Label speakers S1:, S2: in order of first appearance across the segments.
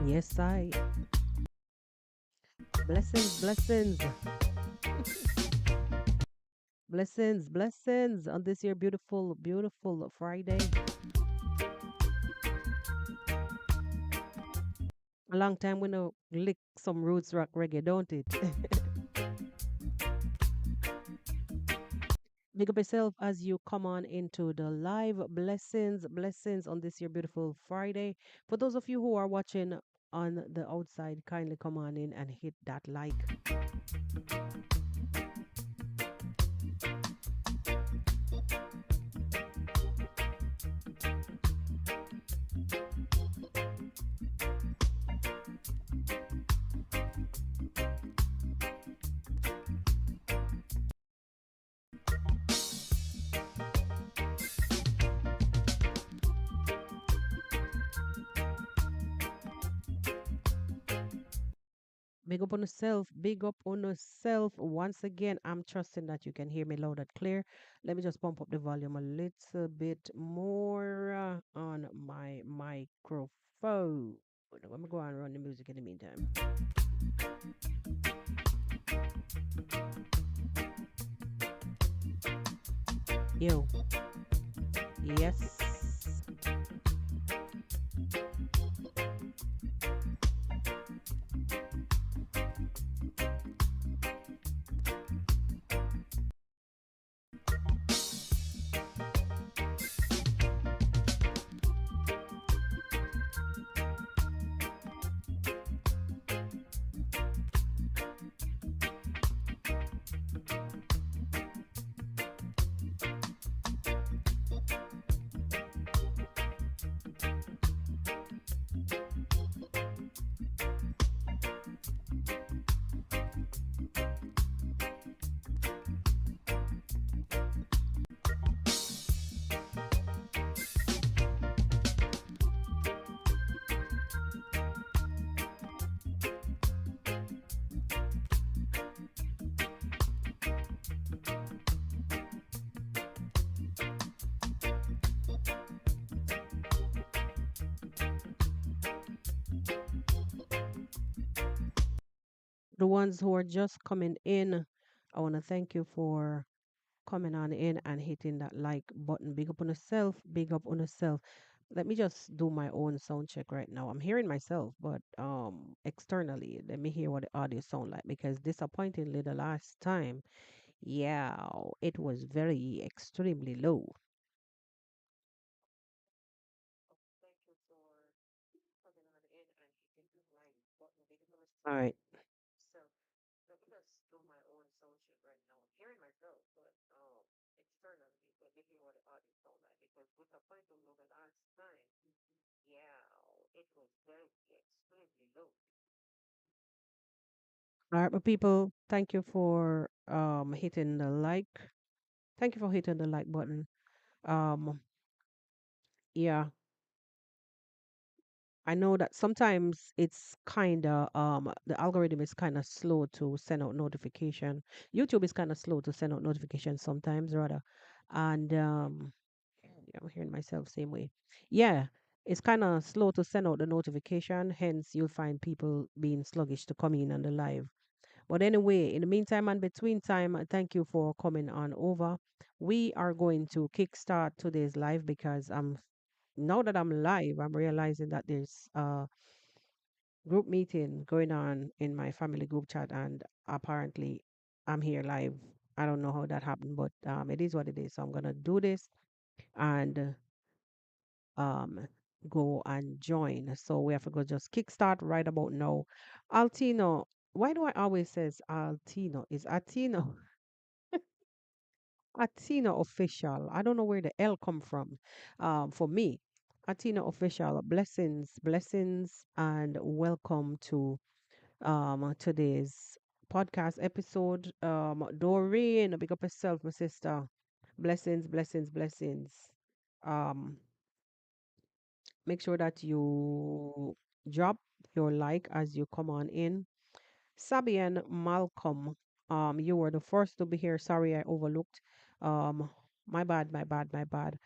S1: Yes, I. Blessings, blessings, blessings on this here beautiful, beautiful Friday. A long time we no lick some roots rock reggae, don't it? Big up yourself as you come on into the live blessings, blessings on this here beautiful Friday. For those of you who are watching on the outside, kindly come on in and hit that like. Big up on yourself. Big up on yourself. Once again, I'm trusting that you can hear me loud and clear. Let me just pump up the volume a little bit more on my microphone. Let me go and run the music in the meantime. Yo, yes. The ones who are just coming in, I want to thank you for coming on in and hitting that like button. Big up on yourself. Big up on yourself. Let me just do my own sound check right now. I'm hearing myself, but externally, let me hear what the audio sound like because disappointingly the last time, yeah, it was very extremely low. All right. So let me just do my own sound check right now. I'm hearing myself, but externally, let me hear what the audio sound like because disappointingly the last time, yeah, it was very extremely low. All right, but people, thank you for hitting the like. Thank you for hitting the like button. Um, yeah, I know that sometimes it's kind of the algorithm is kind of slow to send out notification. YouTube is kind of slow to send out notifications sometimes rather. And yeah, I'm hearing myself same way. Yeah, it's kind of slow to send out the notification, hence you'll find people being sluggish to come in on the live. But anyway, in the meantime and between time, thank you for coming on over. We are going to kickstart today's live because now that I'm live, I'm realizing that there's a group meeting going on in my family group chat, and apparently I'm here live. I don't know how that happened, but it is what it is. So I'm gonna do this and um go and join. So we have to go just kickstart right about now. Altino, why do I always says Altino? Is Altino Athena official. I don't know where the L come from. For me, Athena official. Blessings, blessings, and welcome to today's podcast episode. Doreen, big up yourself, my sister. Blessings, blessings, blessings. Um, make sure that you drop your like as you come on in. Sabian Malcolm, you were the first to be here. Sorry, I overlooked. Um, my bad, my bad, my bad.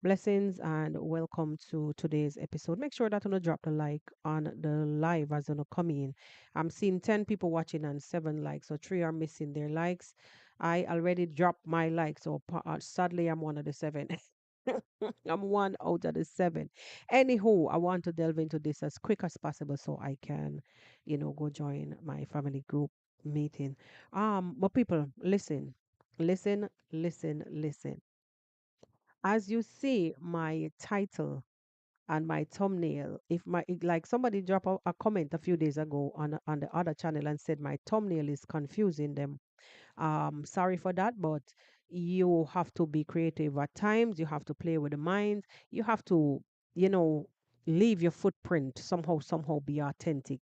S1: Blessings and welcome to today's episode. Make sure that you drop the like on the live as you come in. I'm seeing 10 people watching and 7 likes, so 3 are missing their likes. I already dropped my likes, so sadly, I'm one of the 7. I'm one out of the 7. Anywho, I want to delve into this as quick as possible so I can, go join my family group meeting. But people, listen, listen. As you see my title and my thumbnail, like somebody dropped a comment a few days ago on the other channel and said my thumbnail is confusing them. Sorry for that, but you have to be creative at times. You have to play with the mind. You have to, you know, leave your footprint somehow be authentic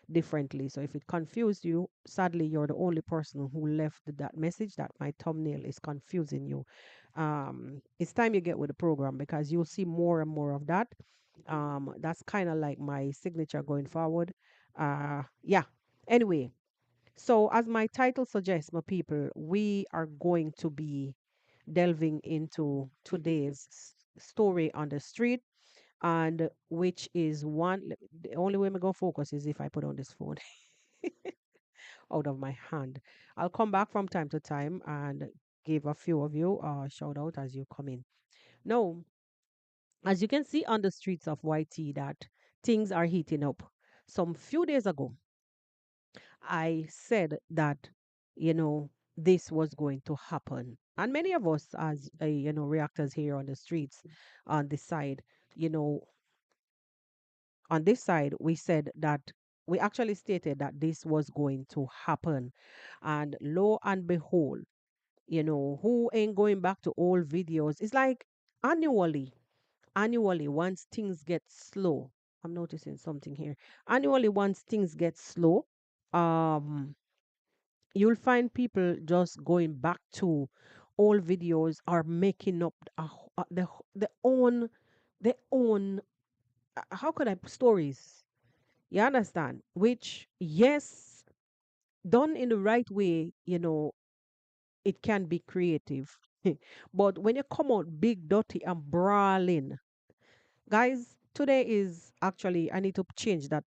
S1: differently. So if it confused you, sadly, you're the only person who left that message that my thumbnail is confusing you. It's time you get with the program because you'll see more and more of that. That's kind of like my signature going forward. Yeah. Anyway, so, as my title suggests, my people, we are going to be delving into today's story on the street, and which is the only way I'm going to focus is if I put on this phone out of my hand. I'll come back from time to time and give a few of you a shout out as you come in. Now, as you can see on the streets of YT, that things are heating up. Some few days ago, I said that, you know, this was going to happen. And many of us, as, reactors here on the streets on this side, you know, on this side, we said that we actually stated that this was going to happen. And lo and behold, who ain't going back to old videos? It's like annually, once things get slow. I'm noticing something here. Annually, once things get slow, um, you'll find people just going back to old videos or making up the own how could I stories. You understand? Which, yes, done in the right way, it can be creative. But when you come out big, dirty, and brawling, guys, today is actually I need to change that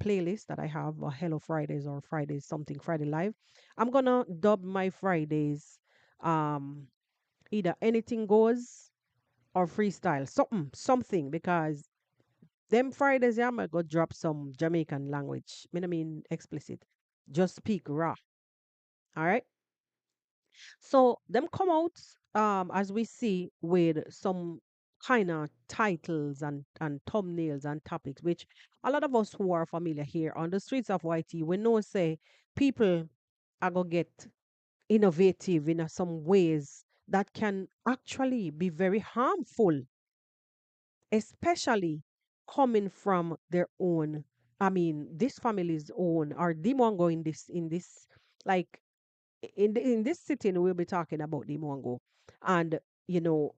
S1: playlist that I have, Hello Fridays or Fridays something Friday Live. I'm gonna dub my Fridays um either anything goes or freestyle something because them Fridays, yeah, I'm gonna go drop some Jamaican language. I mean explicit. Just speak raw. All right. So them come out as we see with some kind of titles and thumbnails and topics, which a lot of us who are familiar here on the streets of YT, we know say people are gonna get innovative in some ways that can actually be very harmful, especially coming from their own. I mean, this family's own or Dimongo in this like in this sitting we'll be talking about Dimongo and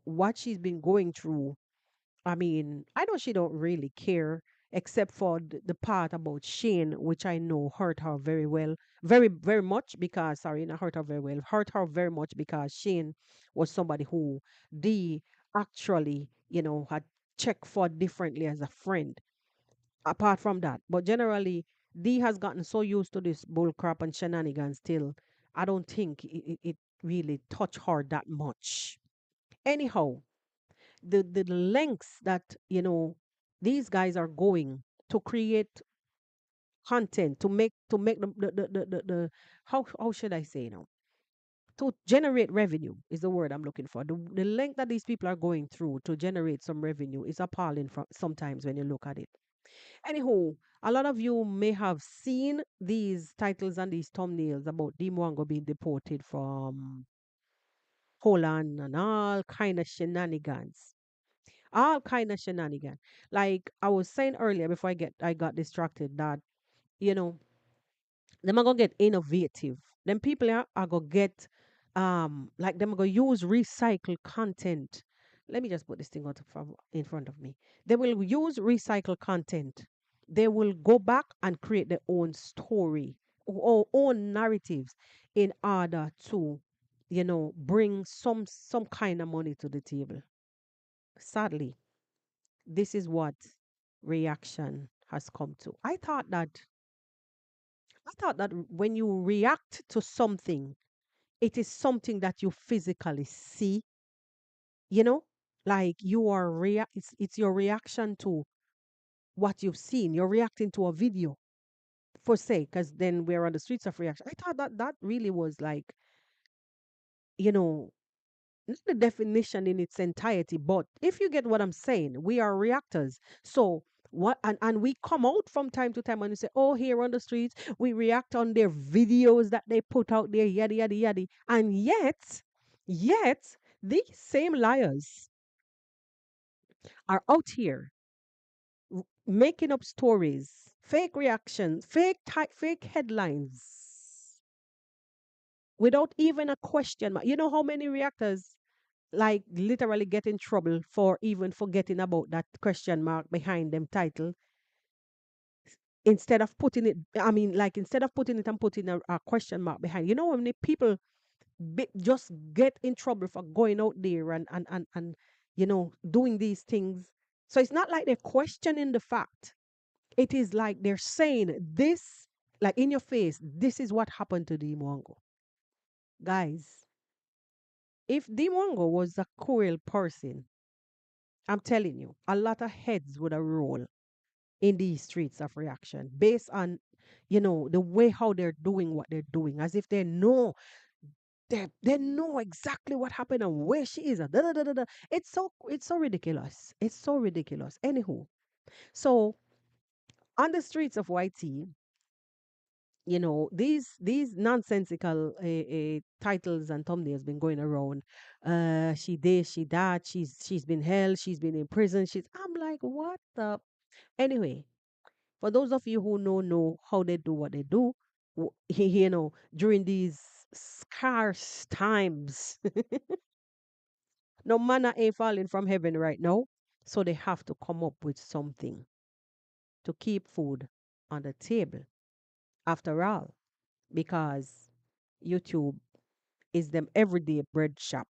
S1: what she's been going through. I mean, I know she don't really care except for the part about Shane, which I know hurt her very well, very much because sorry, not hurt her very well, hurt her very much because Shane was somebody who Dee actually, had checked for differently as a friend. Apart from that, but generally, Dee has gotten so used to this bull crap and shenanigans till I don't think it really touched her that much. Anyhow, the lengths that these guys are going to create content to make the how should I say now, to generate revenue is the word I'm looking for. The length that these people are going through to generate some revenue is appalling sometimes when you look at it. Anywho, a lot of you may have seen these titles and these thumbnails about Dimwango being deported from Poland and all kind of shenanigans, all kind of shenanigans. Like I was saying earlier before I got distracted that you know them are gonna get innovative. Them people are gonna get like them are gonna use recycled content. Let me just put this thing out in front of me. They will use recycled content. They will go back and create their own story or own narratives in order to, bring some kind of money to the table. Sadly, this is what reaction has come to. I thought that when you react to something, it is something that you physically see, you know? Like you are it's your reaction to what you've seen. You're reacting to a video for say, because then we're on the streets of reaction. I thought that that really was like, you know, not the definition in its entirety, but if you get what I'm saying, we are reactors. So what and we come out from time to time and we say, oh, here on the streets, we react on their videos that they put out there, yada yada yada. And yet, these same liars are out here making up stories, fake reactions, fake headlines without even a question mark. You know how many reactors like literally get in trouble for even forgetting about that question mark behind them title instead of putting it, I mean, like instead of putting it and putting a question mark behind. You know how many people just get in trouble for going out there and doing these things. So it's not like they're questioning the fact. It is like they're saying this, like in your face, this is what happened to Dimwango. Guys, if Dimwango was a cruel person, I'm telling you, a lot of heads would have rolled in these streets of reaction based on, the way how they're doing what they're doing, as if they know exactly what happened and where she is. And da, da, da, da, da. It's so ridiculous. It's so ridiculous. Anywho, so on the streets of YT, these nonsensical titles and thumbnails been going around. She this, she that, she's been held, she's been in prison. I'm like, what the anyway. For those of you who know how they do what they do, during these scarce times, no manna ain't falling from heaven right now. So they have to come up with something to keep food on the table. After all, because YouTube is them everyday bread shop.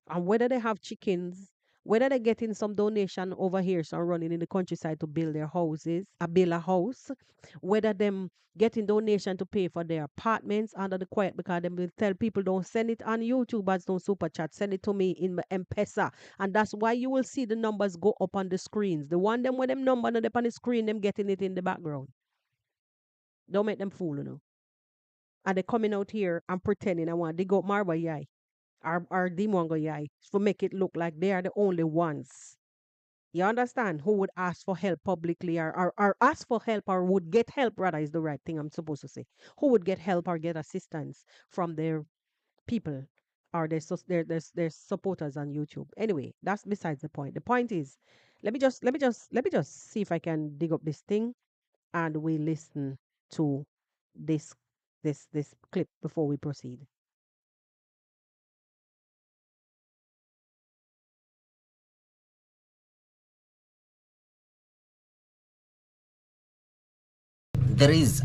S1: And whether they have chickens, whether they're getting some donation over here, some running in the countryside to build their houses, build a house, whether them getting donation to pay for their apartments under the quiet because them will tell people don't send it on YouTube as no super chat, send it to me in my M-Pesa. And that's why you will see the numbers go up on the screens. The one them with them number not up on the screen, them getting it in the background. Don't make them fool, And they coming out here and pretending I want to dig up Marba Yai or Dimongo Yai to make it look like they are the only ones. You understand? Who would ask for help publicly or ask for help or would get help, rather, is the right thing I'm supposed to say. Who would get help or get assistance from their people or their supporters on YouTube. Anyway, that's besides the point. The point is, let me just see if I can dig up this thing and we listen to this this clip before we proceed.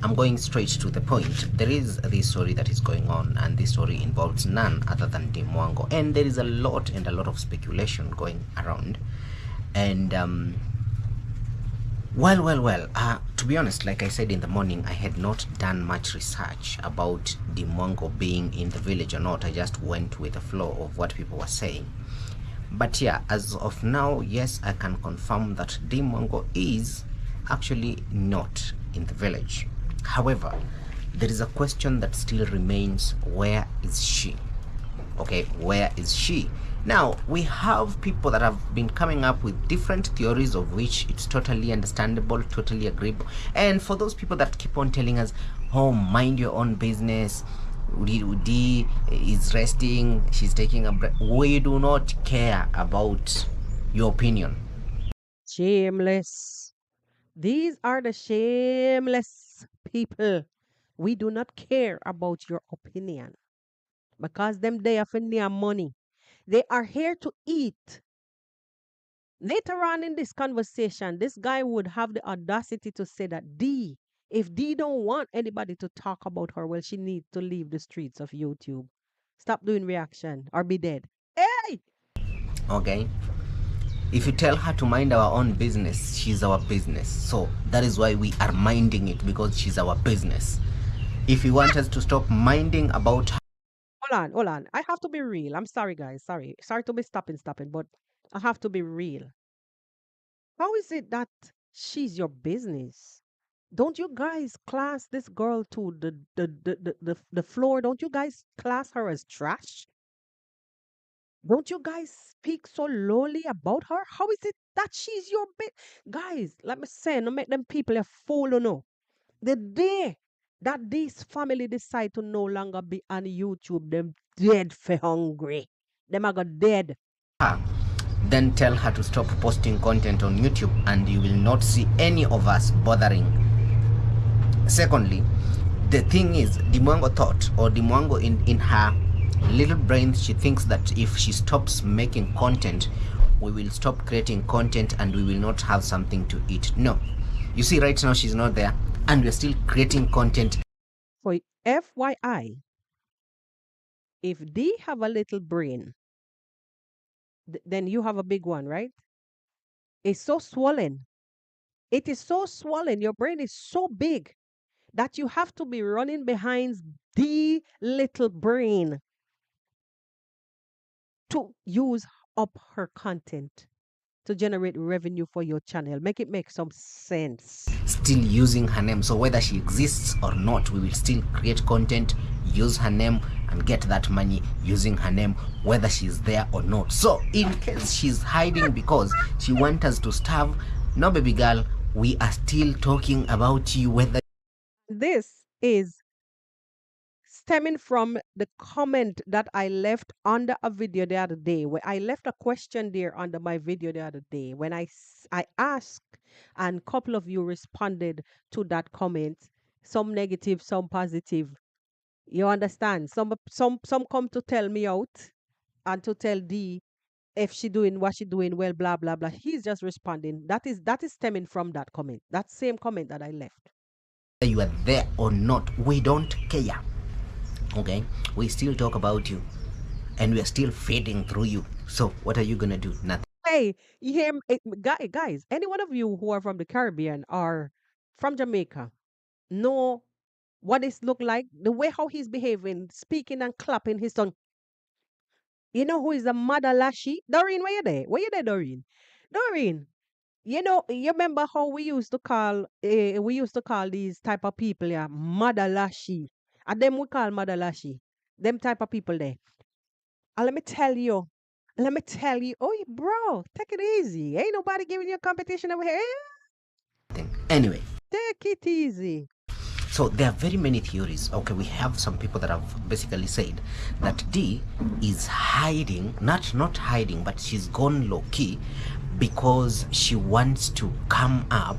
S2: I'm going straight to the point. There is this story that is going on, and this story involves none other than Dimwango. And there is a lot of speculation going around. And to be honest, like I said in the morning, I had not done much research about Dimwango being in the village or not. I just went with the flow of what people were saying. But yeah, as of now, yes, I can confirm that Dimongo is actually not in the village. However, there is a question that still remains: where is she? Okay, where is she? Now, we have people that have been coming up with different theories, of which it's totally understandable, totally agreeable. And for those people that keep on telling us, oh, mind your own business, D is resting, she's taking a break, we do not care about your opinion.
S1: Shameless. These are the shameless people. We do not care about your opinion because them they are for near money. They are here to eat. Later on in this conversation, this guy would have the audacity to say that if D don't want anybody to talk about her, well, she needs to leave the streets of YouTube. Stop doing reaction or be dead. Hey!
S2: Okay, If you tell her to mind our own business, she's our business. So that is why we are minding it, because she's our business. If you want us to stop minding about her,
S1: Hold on, hold on. I have to be real. I'm sorry, guys. Sorry to be stopping, but I have to be real. How is it that she's your business? Don't you guys class this girl to the floor? Don't you guys class her as trash? Don't you guys speak so lowly about her? How is it that she's your bit? Guys, let me say, no make them people a fool, you know. The day that this family decide to no longer be on YouTube, them dead for hungry. Them are got dead.
S2: then tell her to stop posting content on YouTube, and you will not see any of us bothering. Secondly, the thing is, Dimwango thought, or Dimwango in her little brain, she thinks that if she stops making content, we will stop creating content and we will not have something to eat. No. You see, right now she's not there, and we're still creating content.
S1: For FYI, if they have a little brain, then you have a big one, right? It's so swollen. It is so swollen. Your brain is so big that you have to be running behind the little brain to use up her content to generate revenue for your channel. Make it make some sense.
S2: Still using her name. So whether she exists or not, we will still create content, use her name, and get that money using her name, whether she's there or not. So in case she's hiding because she wants us to starve, no, baby girl, we are still talking about you, whether
S1: This is stemming from the comment that I left under a video the other day, where I left a question there under my video the other day when I asked, and a couple of you responded to that comment, some negative, some positive. You understand? Some come to tell me out and to tell D if she doing what she doing well, blah blah blah. He's just responding. That is stemming from that comment. That same comment that I left.
S2: you are there or not, we don't care. Okay, we still talk about you, and we are still feeding through you. So what are you gonna do? Nothing.
S1: Hey, you hear me? Guys, any one of you who are from the Caribbean or from Jamaica know what this look like? The way how he's behaving, speaking and clapping his tongue. You know who is a Madalashi? Doreen, where you there? Where you there, Doreen? Doreen, you remember how we used to call these type of people, yeah, Madalashi. And them we call Madalashi. Them type of people there. And let me tell you, oh, bro, take it easy. Ain't nobody giving you a competition over here.
S2: Anyway,
S1: Take it easy.
S2: so there are very many theories. Okay, we have some people that have basically said that D is hiding, not hiding, but she's gone low key because she wants to come up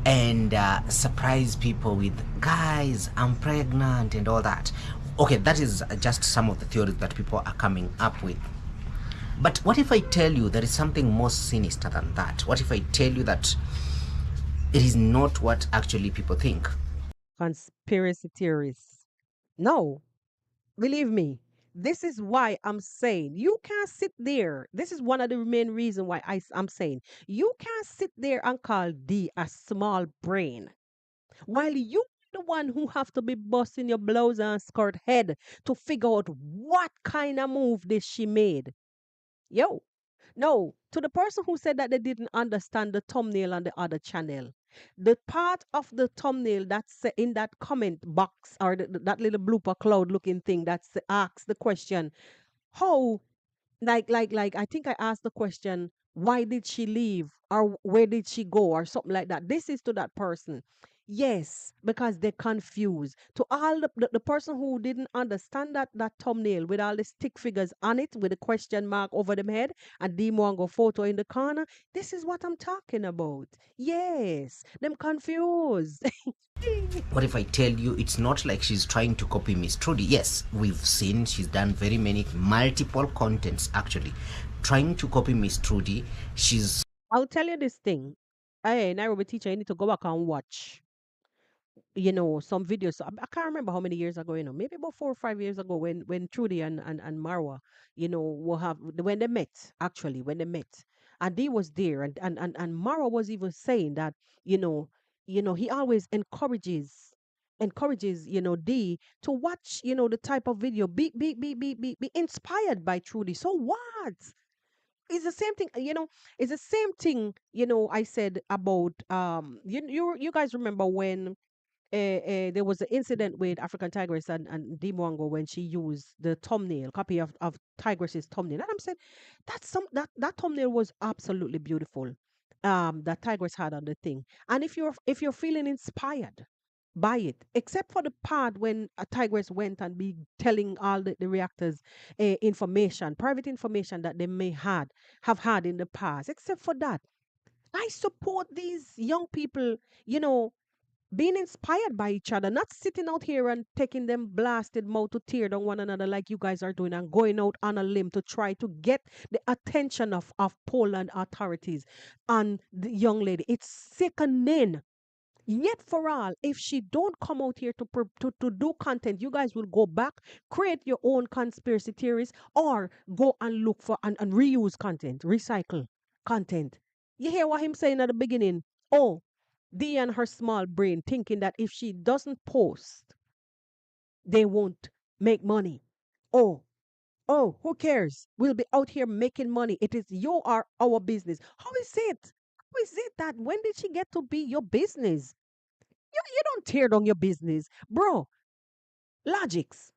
S2: and surprise people with, guys, I'm pregnant and all that. Okay, that is just some of the theories that people are coming up with. But what if I tell you there is something more sinister than that? What if I tell you that it is not what actually people think?
S1: Conspiracy theories. No, believe me. This is why I'm saying you can't sit there. This is one of the main reason why I'm saying you can't sit there and call D a small brain. While you the one who have to be busting your blouse and skirt head to figure out what kind of move this she made. Yo, no, to the person who said that they didn't understand the thumbnail on the other channel, the part of the thumbnail that's in that comment box or that little blooper cloud looking thing that's asks the question, how like I think I asked the question, why did she leave or where did she go or something like that. This is to that person. Yes, because they're confused. To all the person who didn't understand that thumbnail with all the stick figures on it with a question mark over them head and Deemwango photo in the corner, this is what I'm talking about. Yes, them confused.
S2: What if I tell you it's not like she's trying to copy Miss Trudy? Yes, we've seen she's done very many, multiple contents actually, trying to copy Miss Trudy. She's
S1: I'll tell you this thing. Hey, Nairobi teacher, you need to go back and watch some videos. I can't remember how many years ago, maybe about 4 or 5 years ago when Trudy and Marwa, will have when they met, actually, when they met. and Dee was there, and Mara was even saying that, you know, he always encourages, Dee to watch, the type of video, be inspired by Trudy. So what? It's the same thing, it's the same thing, I said about you guys remember when there was an incident with African Tigress and Dimwango when she used the thumbnail, copy of Tigress's thumbnail. And I'm saying that thumbnail was absolutely beautiful. That Tigress had on the thing. And if you're feeling inspired by it, except for the part when a Tigress went and be telling all the reactors information, private information that they may have had in the past, except for that, I support these young people, you know, being inspired by each other, not sitting out here and taking them blasted mouth to tear down one another like you guys are doing and going out on a limb to try to get the attention of Poland authorities and the young lady. It's sickening. Yet for all, if she don't come out here to do content, you guys will go back, create your own conspiracy theories, or go and look for and reuse content, recycle content. You hear what him saying at the beginning? Oh, Dee and her small brain thinking that if she doesn't post, they won't make money. Oh, who cares? We'll be out here making money. It is your or our business. How is it? How is it that when did she get to be your business? You don't tear down your business, bro. Logics.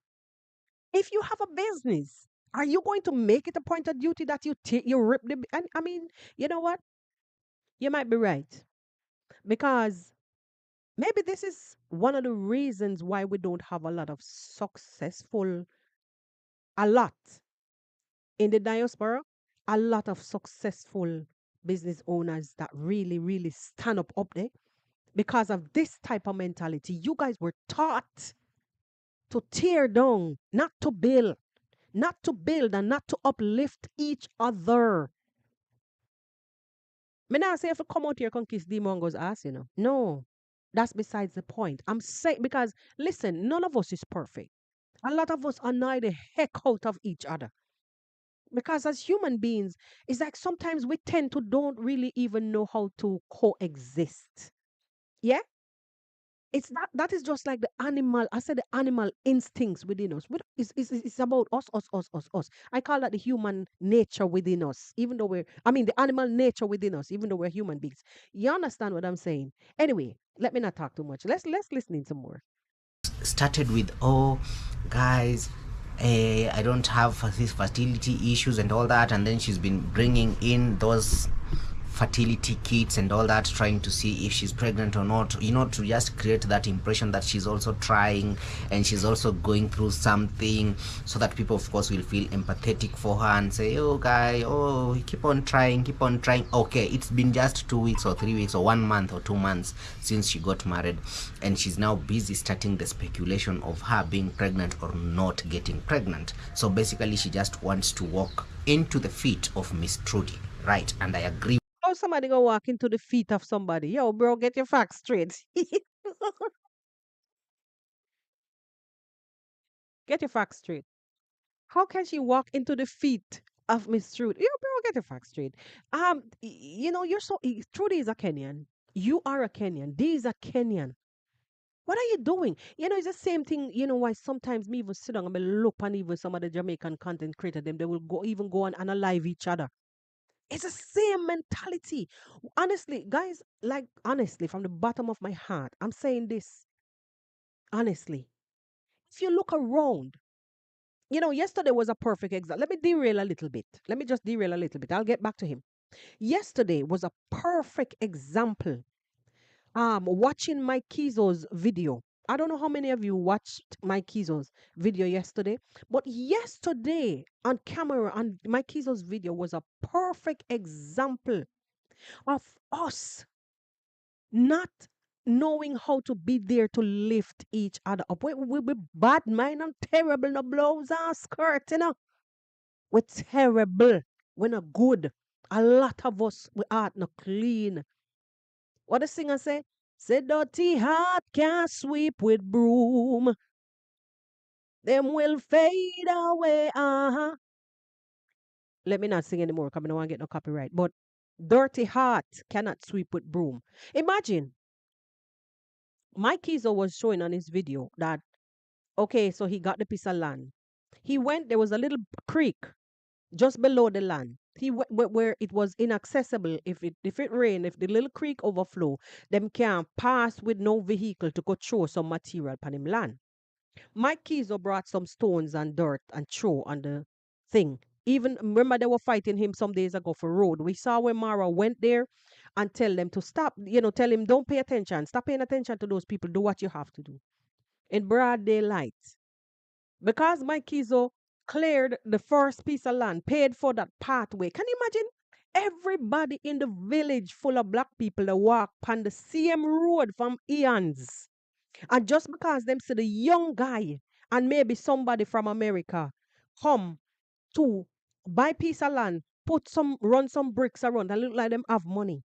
S1: If you have a business, are you going to make it a point of duty that you rip the? And I mean, you know what? You might be right because maybe this is one of the reasons why we don't have a lot of a lot in the diaspora, a lot of successful business owners that really, really stand up there because of this type of mentality. You guys were taught to tear down, not to build and not to uplift each other. Me not say if you come out here and kiss Demongo's ass, No, that's besides the point. I'm saying because listen, none of us is perfect. A lot of us annoy the heck out of each other. Because as human beings, it's like sometimes we tend to don't really even know how to coexist. Yeah? That is just like the animal. I said the animal instincts within us. It's about us. I call that the human nature within us, even though I mean the animal nature within us, even though we're human beings. You understand what I'm saying? Anyway, let me not talk too much. Let's listen in some more.
S2: Started with, oh guys, I don't have these fertility issues and all that, and then she's been bringing in those fertility kits and all that, trying to see if she's pregnant or not, to just create that impression that she's also trying and she's also going through something, so that people of course will feel empathetic for her and say, oh guy, oh, keep on trying, keep on trying. Okay, it's been just 2 weeks or 3 weeks or 1 month or 2 months since she got married, and she's now busy starting the speculation of her being pregnant or not getting pregnant. So basically she just wants to walk into the feet of Miss Trudy, right? And I agree.
S1: How somebody gonna walk into the feet of somebody? Yo, bro, get your facts straight. Get your facts straight. How can she walk into the feet of Miss Trudy? Yo, bro, get your facts straight. You're Trudy is a Kenyan. You are a Kenyan. Dee is a Kenyan. What are you doing? It's the same thing. Why sometimes me even sit down and me look and even some of the Jamaican content creator them, they will go and analyze each other. It's the same mentality. Honestly, guys, like honestly, from the bottom of my heart, I'm saying this honestly. If you look around, yesterday was a perfect example. Let me derail a little bit. Let me just derail a little bit. I'll get back to him. Yesterday was a perfect example. Watching Mike Kizo's video. I don't know how many of you watched Mike Kizo's video yesterday, but yesterday on camera on Mike Kizo's video was a perfect example of us not knowing how to be there to lift each other up. We bad mind and terrible, no blows and skirt, We're terrible. We're not good. A lot of us, we are not clean. What the singer say? Say dirty heart can't sweep with broom. Them will fade away. Uh-huh. Let me not sing anymore because I don't want to get no copyright. But Dirty heart cannot sweep with broom. Imagine Mike Kizo was showing on his video that okay, so he got the piece of land. He went, there was a little creek just below the land. He went where it was inaccessible. If it rained, if the little creek overflow, them can't pass with no vehicle to go throw some material upon him land. Mike Kizo brought some stones and dirt and throw on the thing. Even remember they were fighting him some days ago for road. We saw when Mara went there and tell them to stop, tell him don't pay attention. Stop paying attention to those people. Do what you have to do. In broad daylight. Because Mike Kizo cleared the first piece of land, paid for that pathway. Can you imagine? Everybody in the village full of black people that walk on the same road from eons. And just because them see the young guy and maybe somebody from America come to buy piece of land, run some bricks around and look like them have money.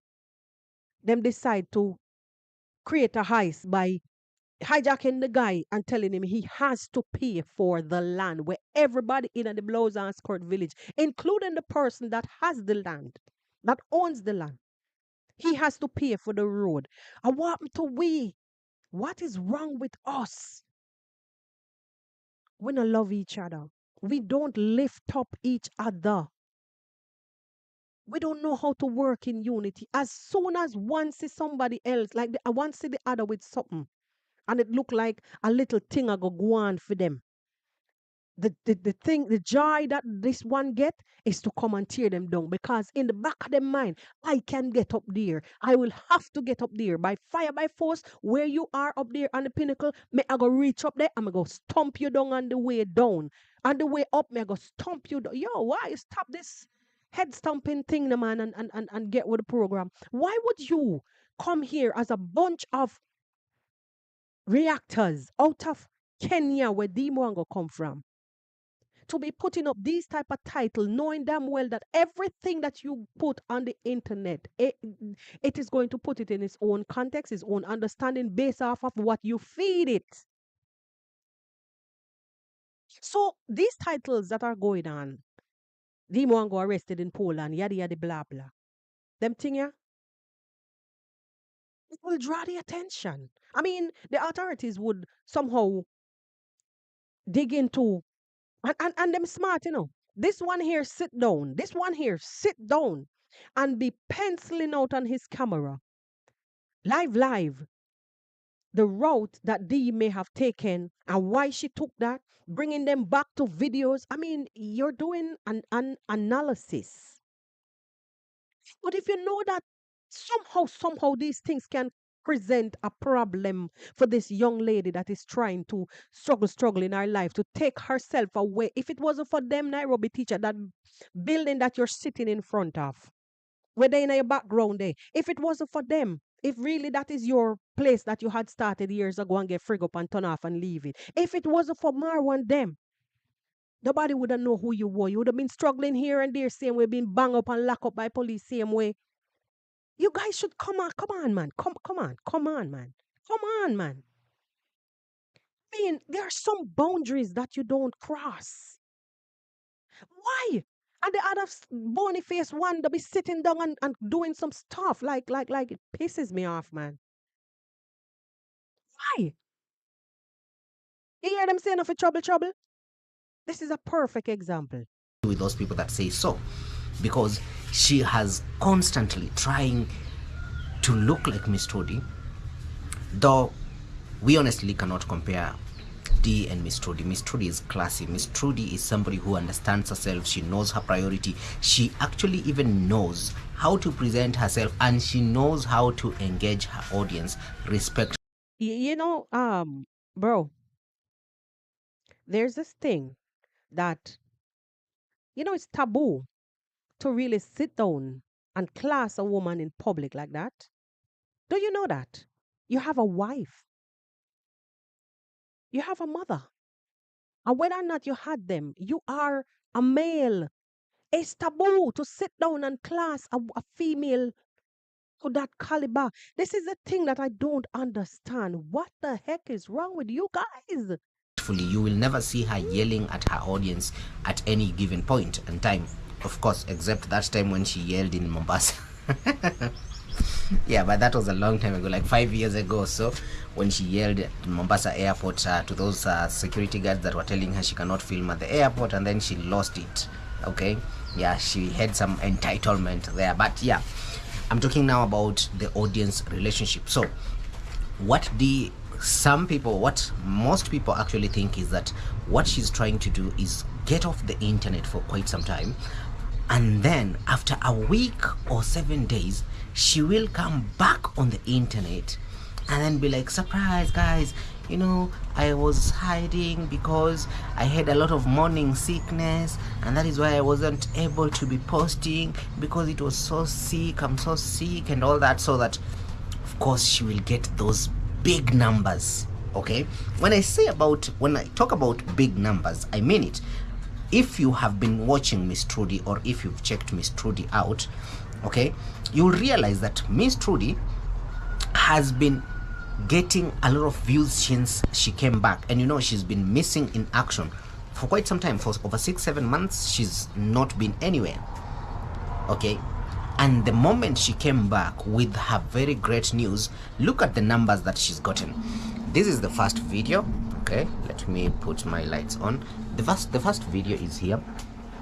S1: Them decide to create a heist by hijacking the guy and telling him he has to pay for the land where everybody in the blows and skirt village, including the person that has the land, that owns the land. He has to pay for the road. And what happened to we? What is wrong with us? We don't love each other. We don't lift up each other. We don't know how to work in unity. As soon as one sees somebody else, like one see the other with something, and it look like a little thing I go on for them. The thing, the joy that this one get is to come and tear them down because in the back of their mind, I can get up there. I will have to get up there by fire, by force. Where you are up there on the pinnacle, may I go reach up there, I'm going to stomp you down on the way down. On the way up, may I go stomp you down. Yo, why you stop this head stomping thing, the man, and get with the program? Why would you come here as a bunch of reactors out of Kenya where Deemwango come from? To be putting up these type of title knowing damn well that everything that you put on the internet it is going to put it in its own context, its own understanding based off of what you feed it. So these titles that are going on, Diemwango arrested in Poland, yada yada blah blah, them thing, yeah, it will draw the attention. I mean, the authorities would somehow dig into, and them smart, this one here sit down, this one here sit down, and be penciling out on his camera, live, the route that Dee may have taken and why she took that, bringing them back to videos. I mean, you're doing an analysis. But if you know that somehow these things can present a problem for this young lady that is trying to struggle in her life to take herself away. If it wasn't for them, Nairobi teacher, that building that you're sitting in front of, were they in your background there? If it wasn't for them, if really that is your place that you had started years ago and get frig up and turn off and leave it. If it wasn't for Marwa and them, nobody would have know who you were. You would have been struggling here and there, same way, being banged up and locked up by police, same way. You guys should come on, man. Come on, man. Come on, man. I mean, there are some boundaries that you don't cross. Why? And the other bony face one that be sitting down and doing some stuff like it pisses me off, man. Why? You hear them saying of a trouble? This is a perfect example.
S2: With those people that say so, because she has constantly trying to look like Miss Trudy, though we honestly cannot compare D and Miss Trudy. Miss Trudy is classy. Miss Trudy is somebody who understands herself. She knows her priority. She actually even knows how to present herself, and she knows how to engage her audience respect.
S1: Bro, there's this thing that it's taboo to really sit down and class a woman in public like that. Do you know that? You have a wife, you have a mother, and whether or not you had them, you are a male. It's taboo to sit down and class a female to that caliber. This is a thing that I don't understand. What the heck is wrong with you guys?
S2: You will never see her yelling at her audience at any given point in time, of course, except that time when she yelled in Mombasa. Yeah, but that was a long time ago, like 5 years ago. So when she yelled at Mombasa airport to those security guards that were telling her she cannot film at the airport, and then she lost it. Okay, yeah, she had some entitlement there. But yeah, I'm talking now about the audience relationship. So what the some people, what most people actually think is that what she's trying to do is get off the internet for quite some time, and then after a week or 7 days she will come back on the internet and then be like, surprise guys, I was hiding because I had a lot of morning sickness, and that is why I wasn't able to be posting, because it was so sick, I'm so sick and all that, so that of course she will get those big numbers. Okay, when I talk about big numbers, I mean it. If you have been watching Miss Trudy, or if you've checked Miss Trudy out, okay, you'll realize that Miss Trudy has been getting a lot of views since she came back, and she's been missing in action for quite some time. For over 6-7 months she's not been anywhere. Okay, and the moment she came back with her very great news, look at the numbers that she's gotten. This is the first video. Okay, let me put my lights on. The first video is here.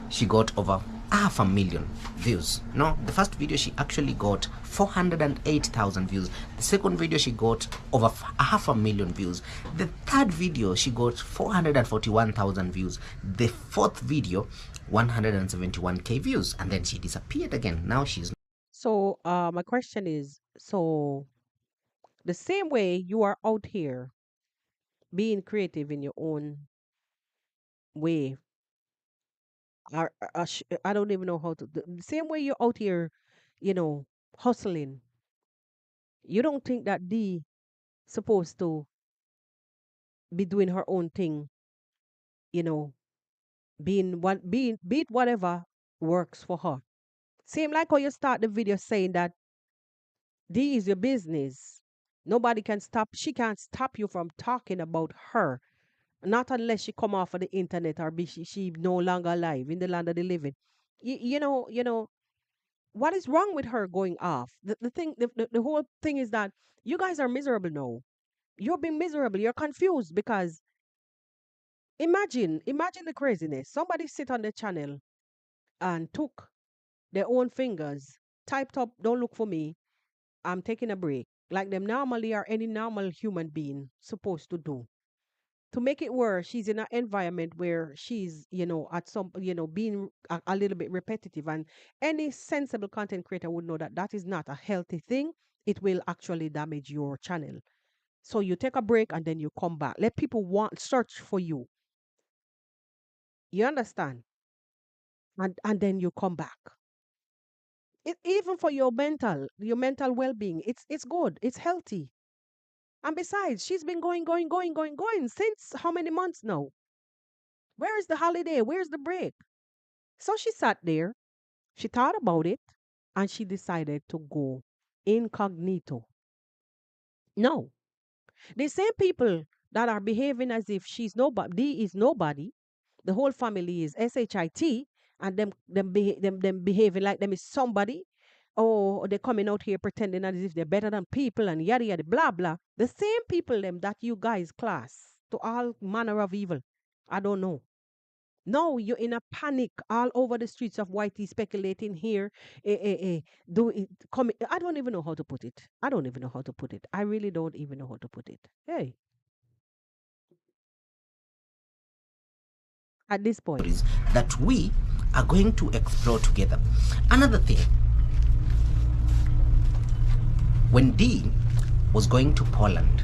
S2: She got over 500,000 views. No, the first video she actually got 408,000 views. The second video she got over 500,000 views. The third video she got 441,000 views. The fourth video 171k views, and then she disappeared again. Now she's
S1: So, my question is, so the same way you are out here being creative in your own way, I don't even know how to. The same way you're out here, you know, hustling. You don't think that D supposed to be doing her own thing, you know, be it whatever works for her. Same like how you start the video saying that D is your business. Nobody can stop. She can't stop you from talking about her, not unless she come off of the internet or she no longer alive in the land of the living. You know, what is wrong with her going off? The whole thing is that you guys are miserable now. You're being miserable. You're confused because imagine the craziness. Somebody sit on the channel and took their own fingers, typed up, "Don't look for me. I'm taking a break," like them normally or any normal human being supposed to do. To make it worse, she's in an environment where she's, at some, being a little bit repetitive. And any sensible content creator would know that that is not a healthy thing. It will actually damage your channel. So you take a break and then you come back. Let people search for you. You understand? And then you come back. Even for your mental well-being, it's good. It's healthy. And besides, she's been going since how many months now? Where is the holiday? Where's the break? So she sat there, she thought about it, and she decided to go incognito. No, the same people that are behaving as if she's nobody, D is nobody, the whole family is SHIT, and them behaving like them is somebody. Or they're coming out here pretending as if they're better than people and yada yada blah blah. The same people them that you guys class to all manner of evil. I don't know. No, you're in a panic all over the streets of YT speculating here. Do it, come. I don't even know how to put it. I don't even know how to put it. I really don't even know how to put it. Hey, at this point.
S2: stories that we are going to explore together. Another thing, when D was going to Poland,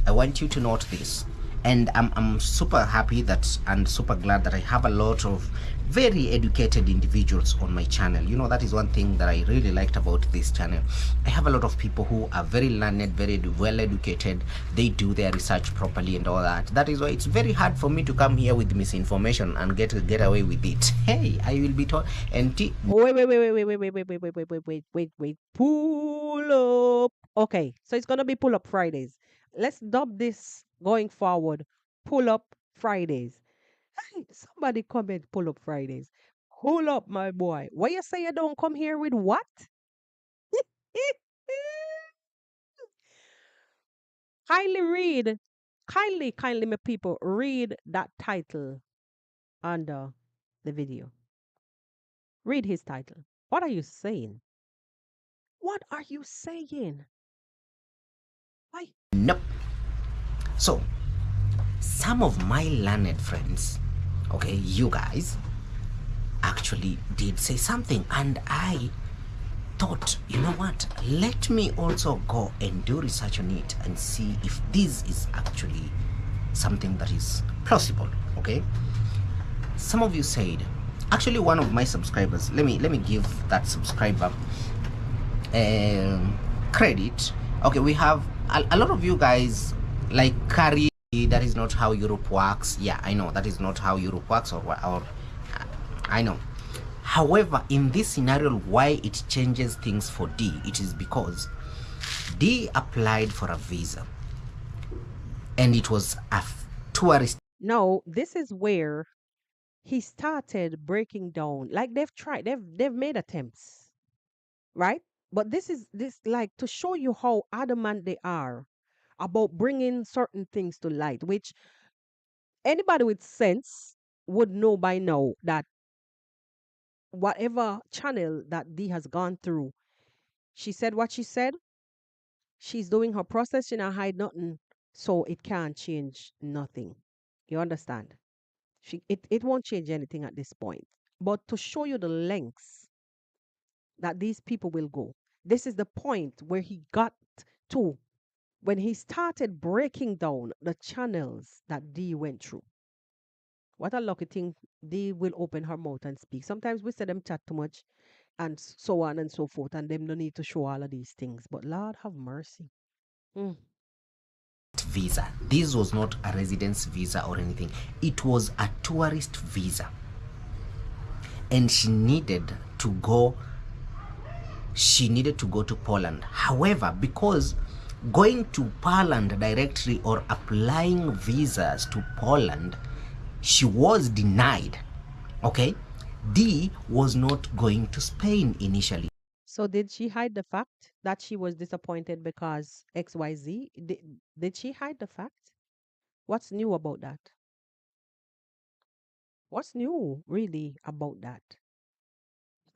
S2: I want you to note this. And I'm super happy that and super glad that I have a lot of very educated individuals on my channel. That is one thing that I really liked about this channel. I have a lot of people who are very learned, very well educated. They do their research properly and all that. That is why it's very hard for me to come here with misinformation and get away with it. Hey, I will be told. And
S1: Wait. Pull up. Okay, so it's gonna be pull up Fridays. Let's dub this going forward. Pull up Fridays. Hey, somebody comment pull up Fridays. Hold up, my boy. Why you say you don't come here with what? Kindly read. Kindly, my people, read that title under the video. Read his title. What are you saying? What are you saying? Why?
S2: Nope. So, some of my learned friends, okay, you guys, actually did say something, and I thought, you know what, let me also go and do research on it and see if this is actually something that is plausible. Okay, some of you said, actually one of my subscribers, let me give that subscriber credit. Okay, we have a lot of you guys like carry, that is not how Europe works. Yeah, I know that is not how Europe works, or I know. However, in this scenario, why it changes things for D, it is because D applied for a visa and it was a tourist.
S1: No, this is where he started breaking down. Like they've made attempts, right? But this like to show you how adamant they are about bringing certain things to light, which anybody with sense would know by now that whatever channel that D has gone through, she said what she said. She's doing her process, she not hide nothing, so it can't change nothing. You understand? It won't change anything at this point. But to show you the lengths that these people will go, this is the point where he got to when he started breaking down the channels that D went through. What a lucky thing D will open her mouth and speak. Sometimes we say them chat too much and so on and so forth, and them no need to show all of these things. But Lord have mercy. Mm.
S2: Visa. This was not a residence visa or anything, it was a tourist visa, and she needed to go to Poland. However, because going to Poland directly or applying visas to Poland, she was denied. Okay, D was not going to Spain initially.
S1: So did she hide the fact that she was disappointed because XYZ? Did she hide the fact? What's new about that? What's new really about that?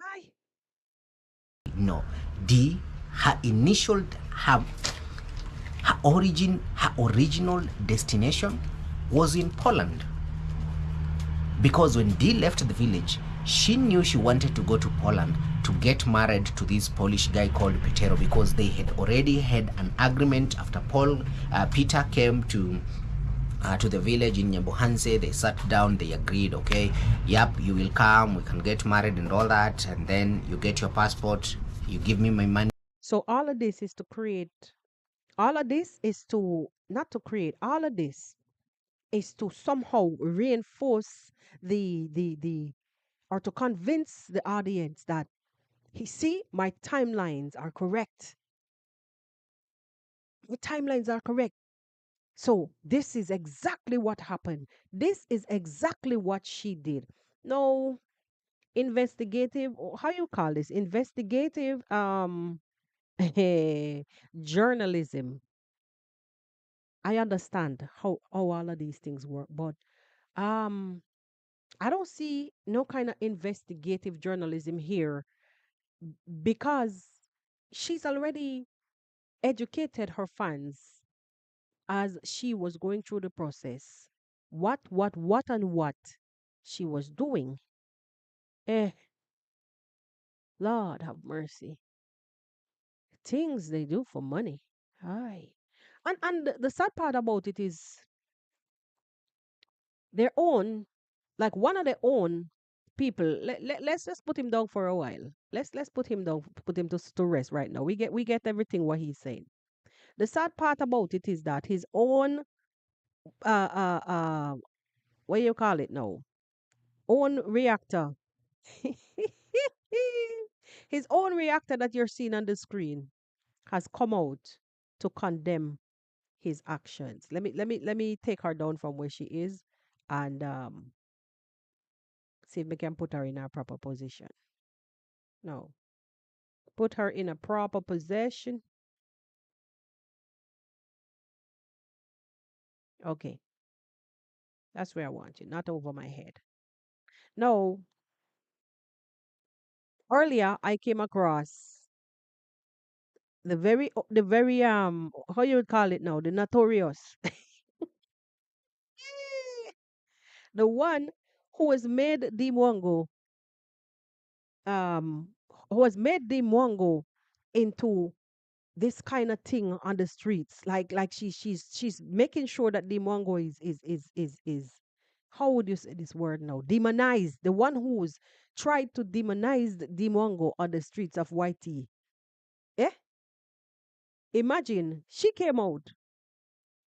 S1: Hi.
S2: No, D, her initial, her her original destination was in Poland. Because when Dee left the village, she knew she wanted to go to Poland to get married to this Polish guy called Petero, because they had already had an agreement after Peter came to the village in Nyabuhanse. They sat down, they agreed, okay, yep, you will come, we can get married and all that, and then you get your passport, you give me my money.
S1: So all of this is to create, all of this is to, not to create, all of this is to somehow reinforce the or to convince the audience that he see my timelines are correct. My timelines are correct. So this is exactly what happened. This is exactly what she did. No investigative, or how you call this? Investigative journalism. I understand how all of these things work, but um I don't see no kind of investigative journalism here because she's already educated her fans as she was going through the process. And what she was doing. Eh, Lord have mercy. Things they do for money. Aye. And the sad part about it is their own, like one of their own people. Let's just put him down for a while. Let's put him down, put him to rest right now. We get everything what he's saying. The sad part about it is that his own uh uh uh what do you call it now? Own reactor. His own reactor that you're seeing on the screen has come out to condemn his actions. Let me take her down from where she is and see if we can put her in her proper position. No. Put her in a proper position. Okay. That's where I want you, not over my head. No. Earlier I came across the very how you would call it now, the notorious. The one who has made Dimwango um who has made Dimwango into this kind of thing on the streets. Like she's making sure that Dimwango is how would you say this word now? Demonized. The one who's tried to demonize Dimwango on the streets of YT. Eh? Imagine she came out.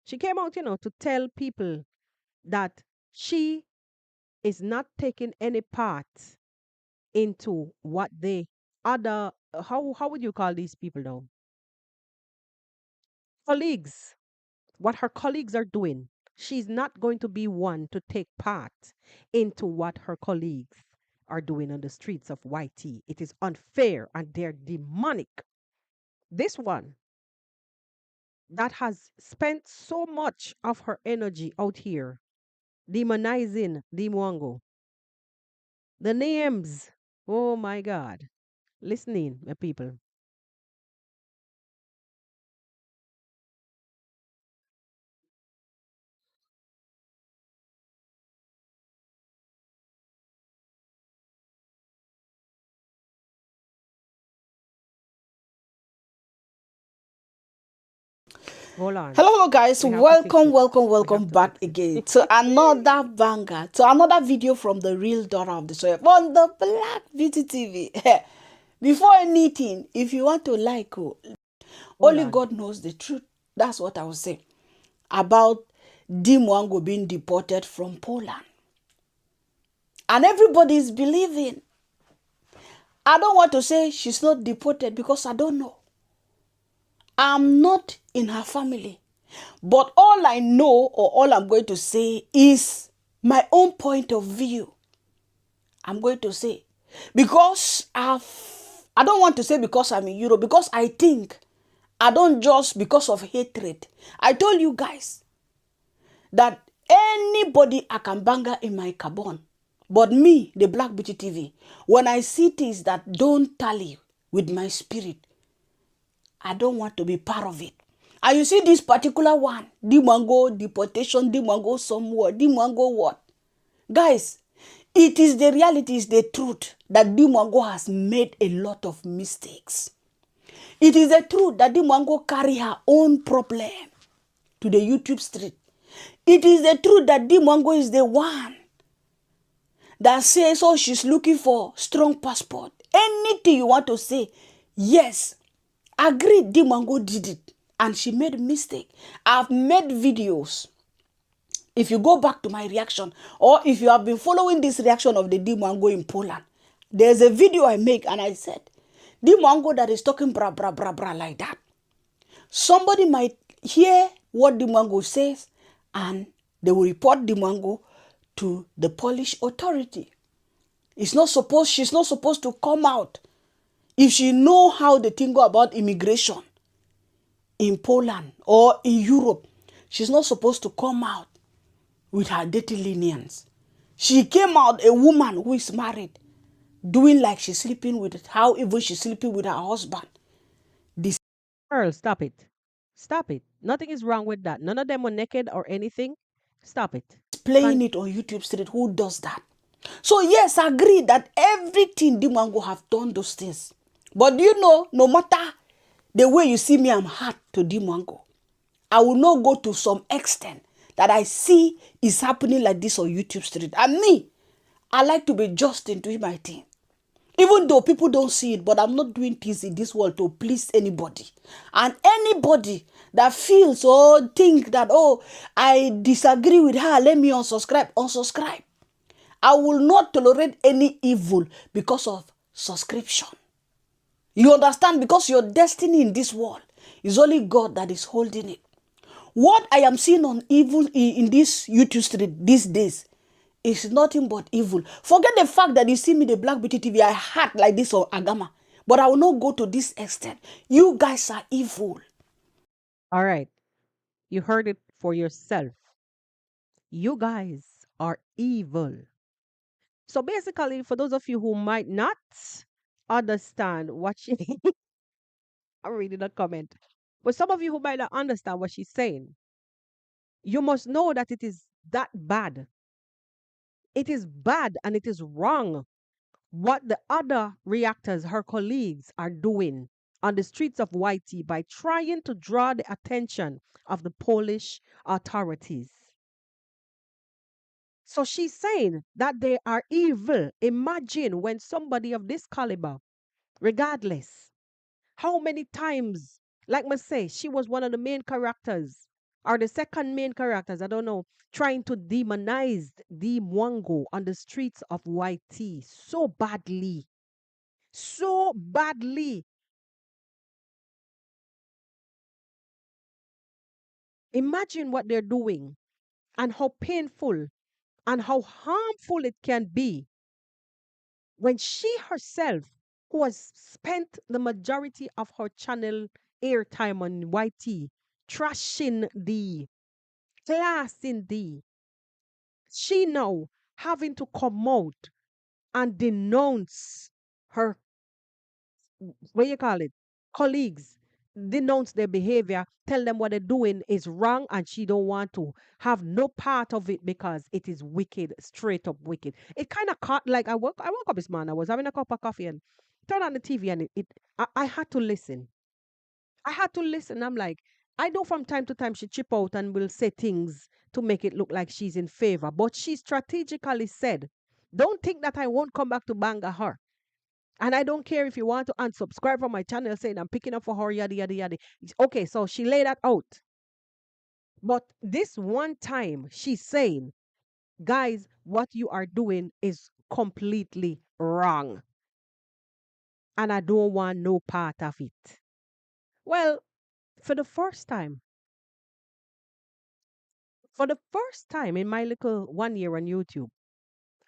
S1: She came out, to tell people that she is not taking any part into what they other how would you call these people now? Colleagues. What her colleagues are doing. She's not going to be one to take part into what her colleagues are doing on the streets of YT. It is unfair and they're demonic. This one that has spent so much of her energy out here demonizing Dimwango. The names. Oh my God. Listening, my people. Hold on.
S3: Hello, guys.
S1: We have to fix
S3: Welcome,
S1: it.
S3: welcome,
S1: We have
S3: welcome
S1: to
S3: back
S1: fix
S3: again
S1: it.
S3: to another banger, to another video from the real daughter of the soil on the Black Beauty TV. Before anything, if you want to like,
S1: Hold
S3: only
S1: on.
S3: God knows the truth. That's what I was saying about Dimwango being deported from Poland. And everybody is believing. I don't want to say she's not deported because I don't know. I'm not in her family. But all I know, or all I'm going to say, is my own point of view. I'm going to say. Because I don't want to say because I'm in Europe, because I think I don't just because of hatred. I told you guys that anybody I can banger in my carbon. But me, the Black Beauty TV, when I see things that don't tally with my spirit, I don't want to be part of it. And you see this particular one, Dimwango deportation, Dimwango somewhere, Dimwango what? Guys, it is the reality, is the truth that Dimwango has made a lot of mistakes. It is the truth that Dimwango carry her own problem to the YouTube street. It is the truth that Dimwango is the one that says, oh, she's looking for strong passport. Anything you want to say, yes, agree Dimwango did it and she made a mistake. I've made videos. If you go back to my reaction, or if you have been following this reaction of the Dimwango in Poland, there's a video I make and I said, Dimwango that is talking bra bra bra bra like that. Somebody might hear what Dimwango says and they will report Dimwango to the Polish authority. She's not supposed to come out. If she know how they think about immigration in Poland or in Europe, she's not supposed to come out with her dirty lenience. She came out a woman who is married, doing like she's sleeping with how even she's sleeping with her husband.
S1: Earl, stop it. Stop it. Nothing is wrong with that. None of them were naked or anything. Stop it.
S3: Playing
S1: Con-
S3: it on YouTube Street. Who does that? So yes, I agree that everything Dimwango have done those things. But you know, no matter the way you see me, I'm hard to Dimwango. I will not go to some extent that I see is happening like this on YouTube Street. And me, I like to be just in doing my thing. Even though people don't see it, but I'm not doing things in this world to please anybody. And anybody that feels or think that, oh, I disagree with her, let me unsubscribe, unsubscribe. I will not tolerate any evil because of subscription. You understand? Because your destiny in this world is only God that is holding it. What I am seeing on evil in this YouTube street these days is nothing but evil. Forget the fact that you see me, the Black Beauty TV, I had like this on Agama. But I will not go to this extent. You guys are evil.
S1: All right. You heard it for yourself. You guys are evil. So basically, for those of you who might not understand what she I'm reading a comment. But some of you who might not understand what she's saying, you must know that it is that bad. It is bad and it is wrong what the other reactors, her colleagues, are doing on the streets of YT by trying to draw the attention of the Polish authorities. So she's saying that they are evil. Imagine when somebody of this caliber, regardless how many times, like I say, she was one of the main characters or the second main characters, I don't know, trying to demonize Deemwango on the streets of YT so badly. So badly. Imagine what they're doing and how painful and how harmful it can be when she herself, who has spent the majority of her channel airtime on YT, trashing the class in thee, she now having to come out and denounce her, what you call it, colleagues, denounce their behavior, tell them what they're doing is wrong, and she don't want to have no part of it because it is wicked, straight up wicked. It kind of caught, like I woke up this morning, I was having a cup of coffee and turned on the TV, and I had to listen. I had to listen. I'm like, I know from time to time she chip out and will say things to make it look like she's in favor, but she strategically said, don't think that I won't come back to banga her. And I don't care if you want to unsubscribe from my channel saying I'm picking up for her, yada, yada, yada. Okay, so she laid that out. But this one time she's saying, guys, what you are doing is completely wrong. And I don't want no part of it. Well, for the first time, in my little 1 year on YouTube,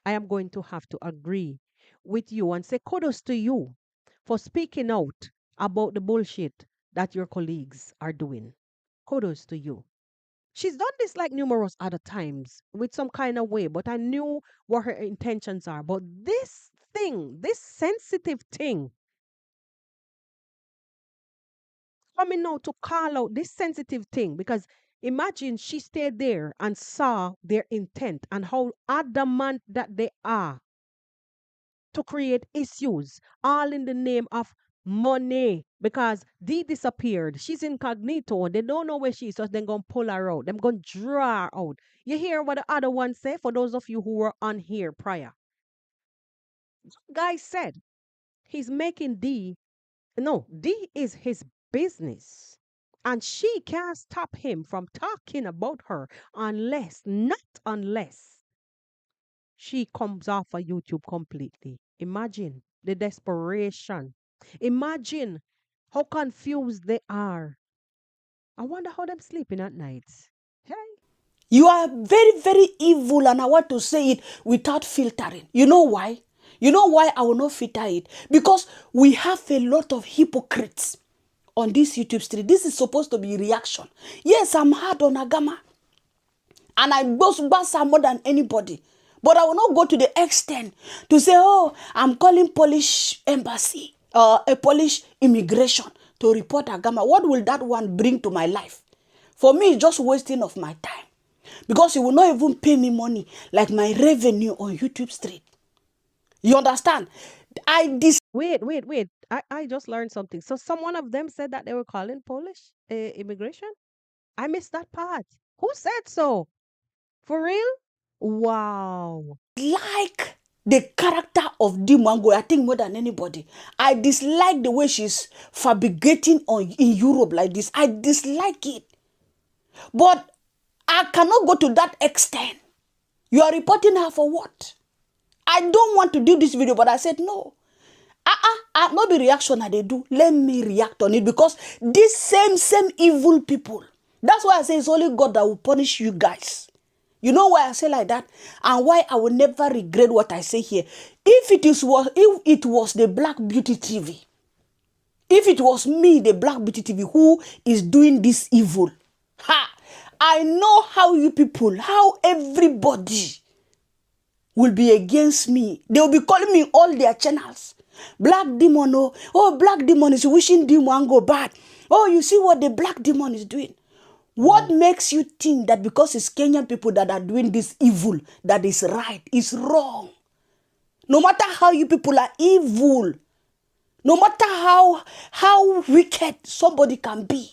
S1: I am going to have to agree with you and say kudos to you for speaking out about the bullshit that your colleagues are doing. Kudos to you. She's done this like numerous other times with some kind of way, but I knew what her intentions are. But this thing, this sensitive thing, coming out to call out this sensitive thing, because imagine she stayed there and saw their intent and how adamant that they are to create issues, all in the name of money. Because Dee disappeared. She's incognito. They don't know where she is, so they're going to pull her out. They're going to draw her out. You hear what the other one say? For those of you who were on here prior. Guy said he's making Dee, no, Dee is his business. And she can't stop him from talking about her unless, not unless, she comes off of YouTube completely. Imagine the desperation. Imagine how confused they are. I wonder how them sleeping at night. Hey,
S3: You are very, very evil, and I want to say it without filtering. You know why? You know why I will not filter it? Because we have a lot of hypocrites on this YouTube street. This is supposed to be reaction. Yes, I'm hard on Agama, and I boast Basa more than anybody. But I will not go to the extent to say, oh, I'm calling Polish embassy, a Polish immigration to report Agama. What will that one bring to my life? For me, it's just wasting of my time. Because he will not even pay me money like my revenue on YouTube Street. You understand?
S1: wait. I just learned something. So someone of them said that they were calling Polish immigration? I missed that part. Who said so? For real? Wow.
S3: Dislike the character of Dimango, I think more than anybody. I dislike the way she's fabricating in Europe like this. I dislike it. But I cannot go to that extent. You are reporting her for what? I don't want to do this video, but I said no. Not the reaction that they do. Let me react on it, because these same evil people. That's why I say it's only God that will punish you guys. You know why I say like that? And why I will never regret what I say here. If it was the Black Beauty TV, if it was me, the Black Beauty TV, who is doing this evil, I know how you people, how everybody will be against me. They will be calling me all their channels. Black demon, oh, Black demon is wishing Deemwango bad. Oh, you see what the Black demon is doing. What makes you think that because it's Kenyan people that are doing this evil, that is right, is wrong? No matter how you people are evil, no matter how wicked somebody can be,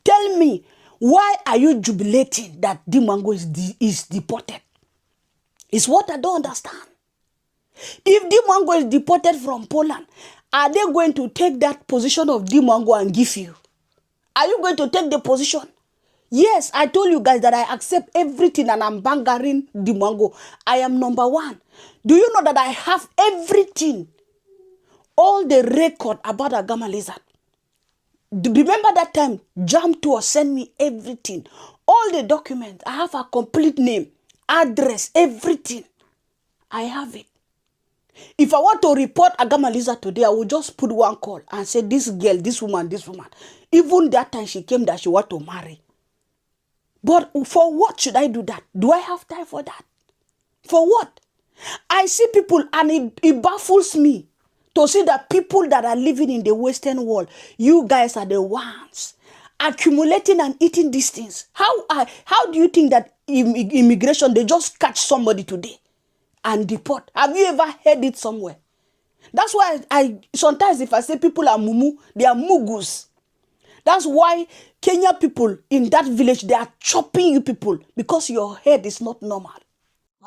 S3: tell me, why are you jubilating that Deemwango is deported? It's what I don't understand. If Deemwango is deported from Poland, are they going to take that position of Deemwango and give you? Are you going to take the position? Yes, I told you guys that I accept everything and I'm bangering Deemwango. I am number one. Do you know that I have everything? All the record about Agama Lizard. Remember that time Jam Tour sent me everything. All the documents. I have a complete name, address, everything. I have it. If I want to report Agama Lizard today, I will just put one call and say, this girl, this woman. Even that time she came that she want to marry. But for what should I do that? Do I have time for that? For what? I see people and it baffles me to see that people that are living in the Western world, you guys are the ones accumulating and eating these things. How do you think that immigration, they just catch somebody today and deport? Have you ever heard it somewhere? That's why I sometimes if I say people are mumu, they are mugus. That's why Kenya people in that village, they are chopping you people because your head is not normal.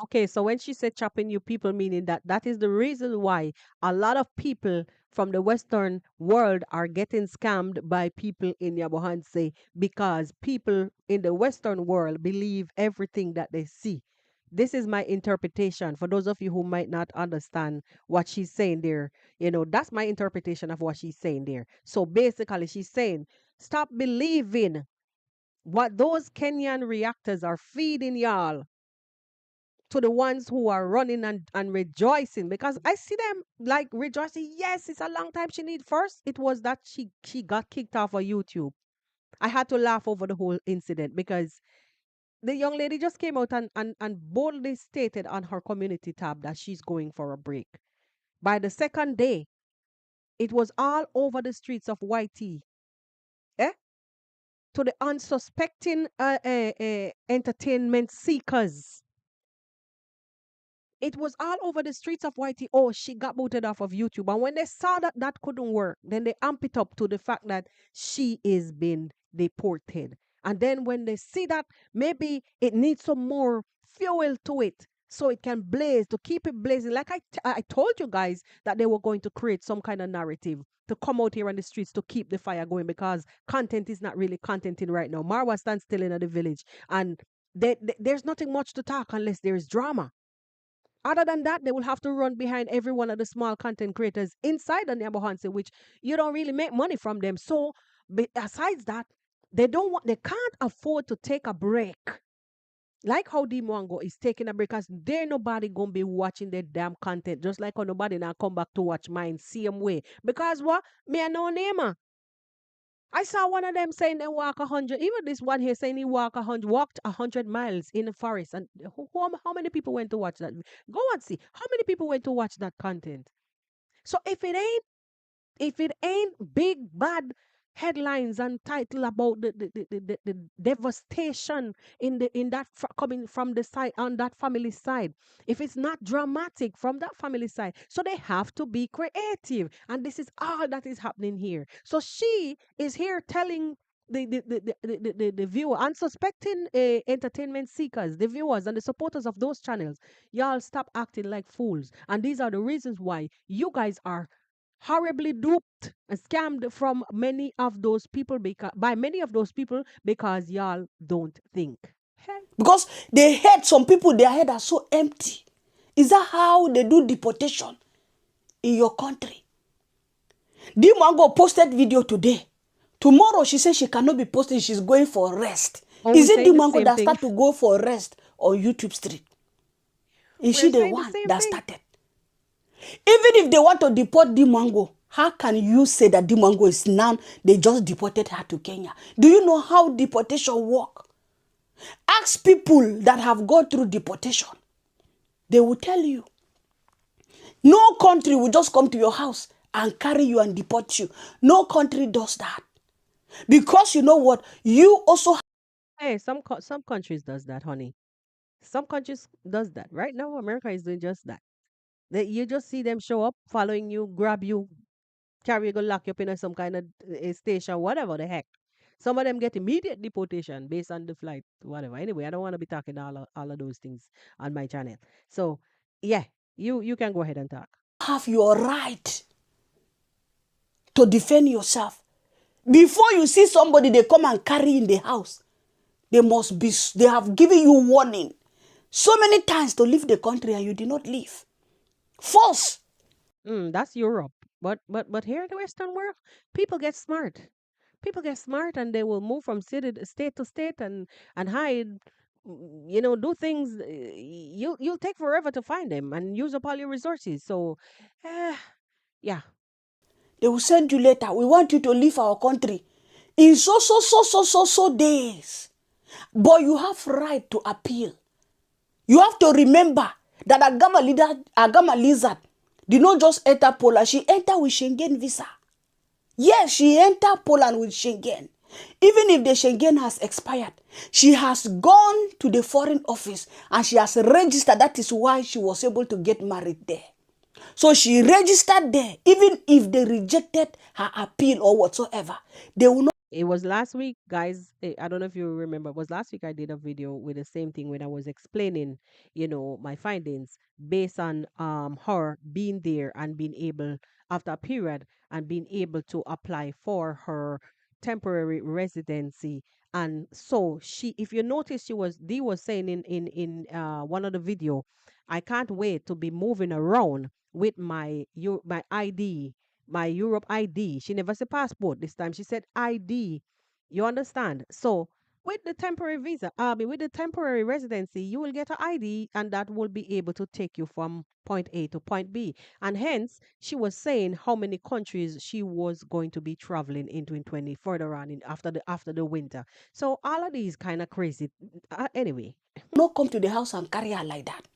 S1: Okay, so when she said chopping you people, meaning that is the reason why a lot of people from the Western world are getting scammed by people in Yabohanse, because people in the Western world believe everything that they see. This is my interpretation. For those of you who might not understand what she's saying there, that's my interpretation of what she's saying there. So basically, she's saying, stop believing what those Kenyan reactors are feeding y'all to the ones who are running and rejoicing, because I see them like rejoicing. Yes, it's a long time she need. First, it was that she got kicked off of YouTube. I had to laugh over the whole incident because the young lady just came out and boldly stated on her community tab that she's going for a break. By the second day, it was all over the streets of YT. Eh? To the unsuspecting entertainment seekers. It was all over the streets of YT. Oh, she got booted off of YouTube. And when they saw that that couldn't work, then they amp it up to the fact that she is being deported. And then when they see that maybe it needs some more fuel to it so it can blaze, to keep it blazing. Like I told you guys that they were going to create some kind of narrative to come out here on the streets to keep the fire going, because content is not really contenting right now. Marwa stands still in the village, and there's nothing much to talk unless there's drama. Other than that, they will have to run behind every one of the small content creators inside the Nyabohanse, which you don't really make money from them. So, besides that, they can't afford to take a break. Like how Deemwango is taking a break, because there nobody gonna be watching their damn content. Just like how nobody now come back to watch mine same way. Because what? Me a no namer. I saw one of them saying they walk 100. Even this one here saying he walked 100 miles in the forest. And how many people went to watch that? Go and see how many people went to watch that content. So if it ain't big bad headlines and title about the devastation in that coming from the side on that family side, if it's not dramatic from that family side, so they have to be creative, and this is all that is happening here. So she is here telling the viewer, unsuspecting entertainment seekers, the viewers and the supporters of those channels, y'all stop acting like fools. And these are the reasons why you guys are horribly duped and scammed from many of those people, by many of those people, because y'all don't think. Hey.
S3: Because some people, their head are so empty. Is that how they do deportation in your country? Deemwango posted video today. Tomorrow she says she cannot be posting, she's going for rest.
S1: Oh,
S3: Is
S1: we
S3: it
S1: saying the
S3: Deemwango
S1: same
S3: that
S1: thing.
S3: start to go for rest? on YouTube street. Is she
S1: We're
S3: the
S1: saying the
S3: one
S1: same
S3: that
S1: thing.
S3: started? Even if they want to deport Diemwango, how can you say that Diemwango is now, they just deported her to Kenya? Do you know how deportation work? Ask people that have gone through deportation. They will tell you. No country will just come to your house and carry you and deport you. No country does that. Because you know what? You also
S1: Hey, some countries does that, honey. Some countries does that. Right now, America is doing just that. You just see them show up, following you, grab you, carry you, go lock you up in some kind of station, whatever the heck. Some of them get immediate deportation based on the flight, whatever. Anyway, I don't want to be talking all of those things on my channel. So, yeah, you can go ahead and talk.
S3: have your right to defend yourself. Before you see somebody they come and carry in the house, they have given you warning so many times to leave the country and you did not leave. Force.
S1: That's Europe. But here in the Western world, people get smart. People get smart and they will move from state to state and hide. Do things. You'll take forever to find them and use up all your resources. So, uh, yeah.
S3: They will send you later. We want you to leave our country in so days. But you have right to appeal. You have to remember that Agama Lizard did not just enter Poland. She entered with Schengen visa. Yes, she entered Poland with Schengen. Even if the Schengen has expired, she has gone to the foreign office and she has registered. That is why she was able to get married there. So she registered there. Even if they rejected her appeal or whatsoever, they will not.
S1: It was last week, guys. I don't know if you remember. It was last week I did a video with the same thing when I was explaining, my findings based on her being there and being able after a period and being able to apply for her temporary residency. And so if you notice, Dee was saying in one of the video, I can't wait to be moving around with my ID, my Europe ID. She never said passport this time. She said ID. You understand? So with the temporary visa, with the temporary residency, you will get an ID and that will be able to take you from point A to point B. And hence, she was saying how many countries she was going to be traveling into in 20 further on after the winter. So all of these kind of crazy. Anyway,
S3: Not come to the house and carry her like that.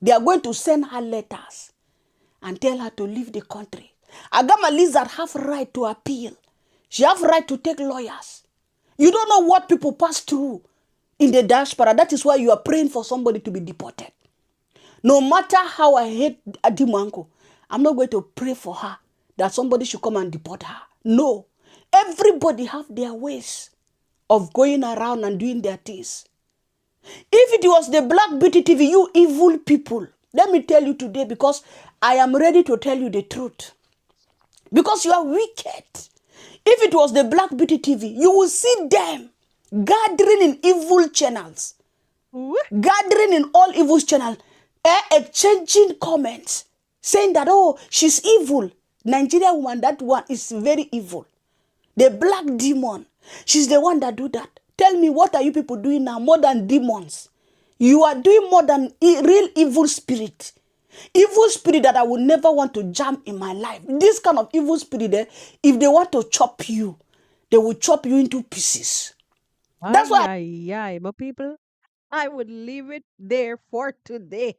S3: They are going to send her letters and tell her to leave the country. Agama Lizard have right to appeal. She have right to take lawyers. You don't know what people pass through in the diaspora. That is why you are praying for somebody to be deported. No matter how I hate Diemwango, I'm not going to pray for her that somebody should come and deport her. No. Everybody have their ways of going around and doing their things. If it was the Black Beauty TV, you evil people, let me tell you today, because I am ready to tell you the truth. Because you are wicked. If it was the Black Beauty TV, you will see them gathering in evil channels. Gathering in all evil channels. Exchanging comments. Saying that, oh, she's evil. Nigerian woman, that one is very evil. The black demon. She's the one that do that. Tell me, what are you people doing now more than demons? You are doing more than real evil spirit. Evil spirit that I would never want to jam in my life. This kind of evil spirit, if they want to chop you, they will chop you into pieces. That's
S1: ay,
S3: why
S1: ay, ay, my people, I would leave it there for today.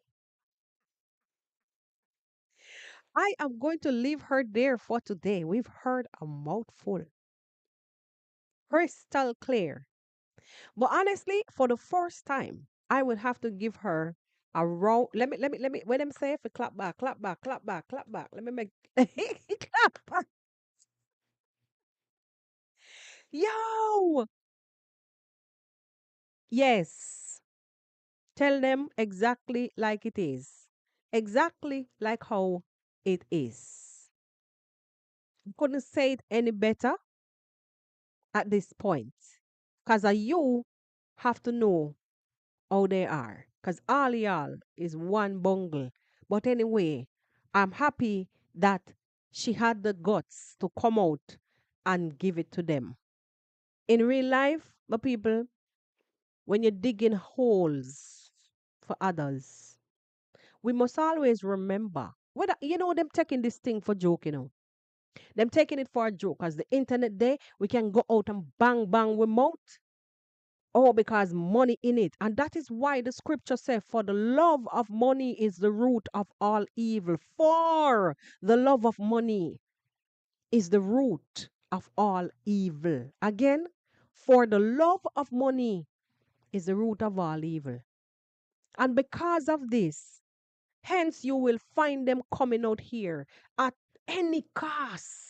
S1: I am going to leave her there for today. We've heard a mouthful. Crystal clear. But honestly, for the first time, I would have to give her a round. Let me, when I'm saying for clap back, clap back, clap back, clap back. Let me make clap back. Yo! Yes. Tell them exactly like it is. Exactly like how it is. Couldn't say it any better at this point. Because you have to know how they are. Because all y'all is one bungle. But anyway, I'm happy that she had the guts to come out and give it to them. In real life, my people, when you're digging holes for others. We must always remember whether them taking this thing for joke, them taking it for a joke. As the internet day, we can go out and bang bang with mouth. Oh, because money in it. And that is why the scripture says, for the love of money is the root of all evil. For the love of money is the root of all evil. Again, for the love of money is the root of all evil. And because of this, hence you will find them coming out here at any cost.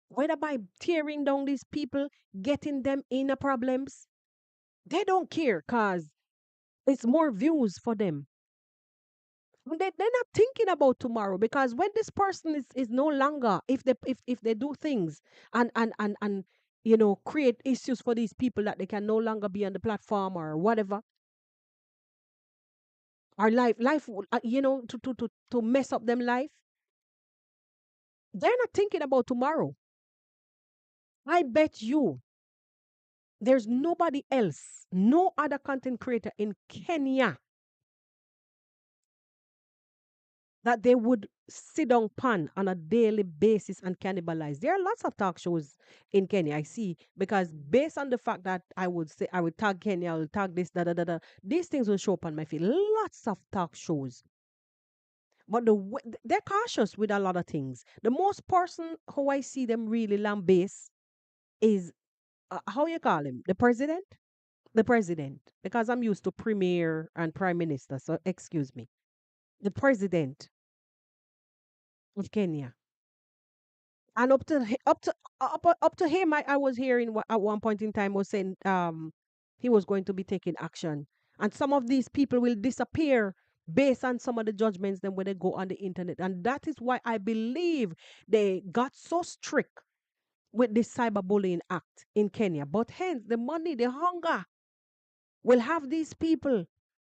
S1: Whether by tearing down these people, getting them in a problems, they don't care because it's more views for them. They're not thinking about tomorrow because when this person is no longer, if they do things and create issues for these people that they can no longer be on the platform or whatever, or life to mess up them life, they're not thinking about tomorrow. I bet you there's nobody else, no other content creator in Kenya that they would sit down pan on a daily basis and cannibalize. There are lots of talk shows in Kenya, I see, because based on the fact that I would say I would tag Kenya, I will tag this, da da da da, these things will show up on my feed. Lots of talk shows. But they're cautious with a lot of things. The most person who I see them really lambase is how you call him? The president? The president. Because I'm used to premier and prime minister, so excuse me. The president of Kenya. And up to him, I was hearing at one point in time was saying he was going to be taking action, and some of these people will disappear based on some of the judgments then when they go on the internet, and that is why I believe they got so strict with this cyberbullying act in Kenya. But hence the money, the hunger will have these people,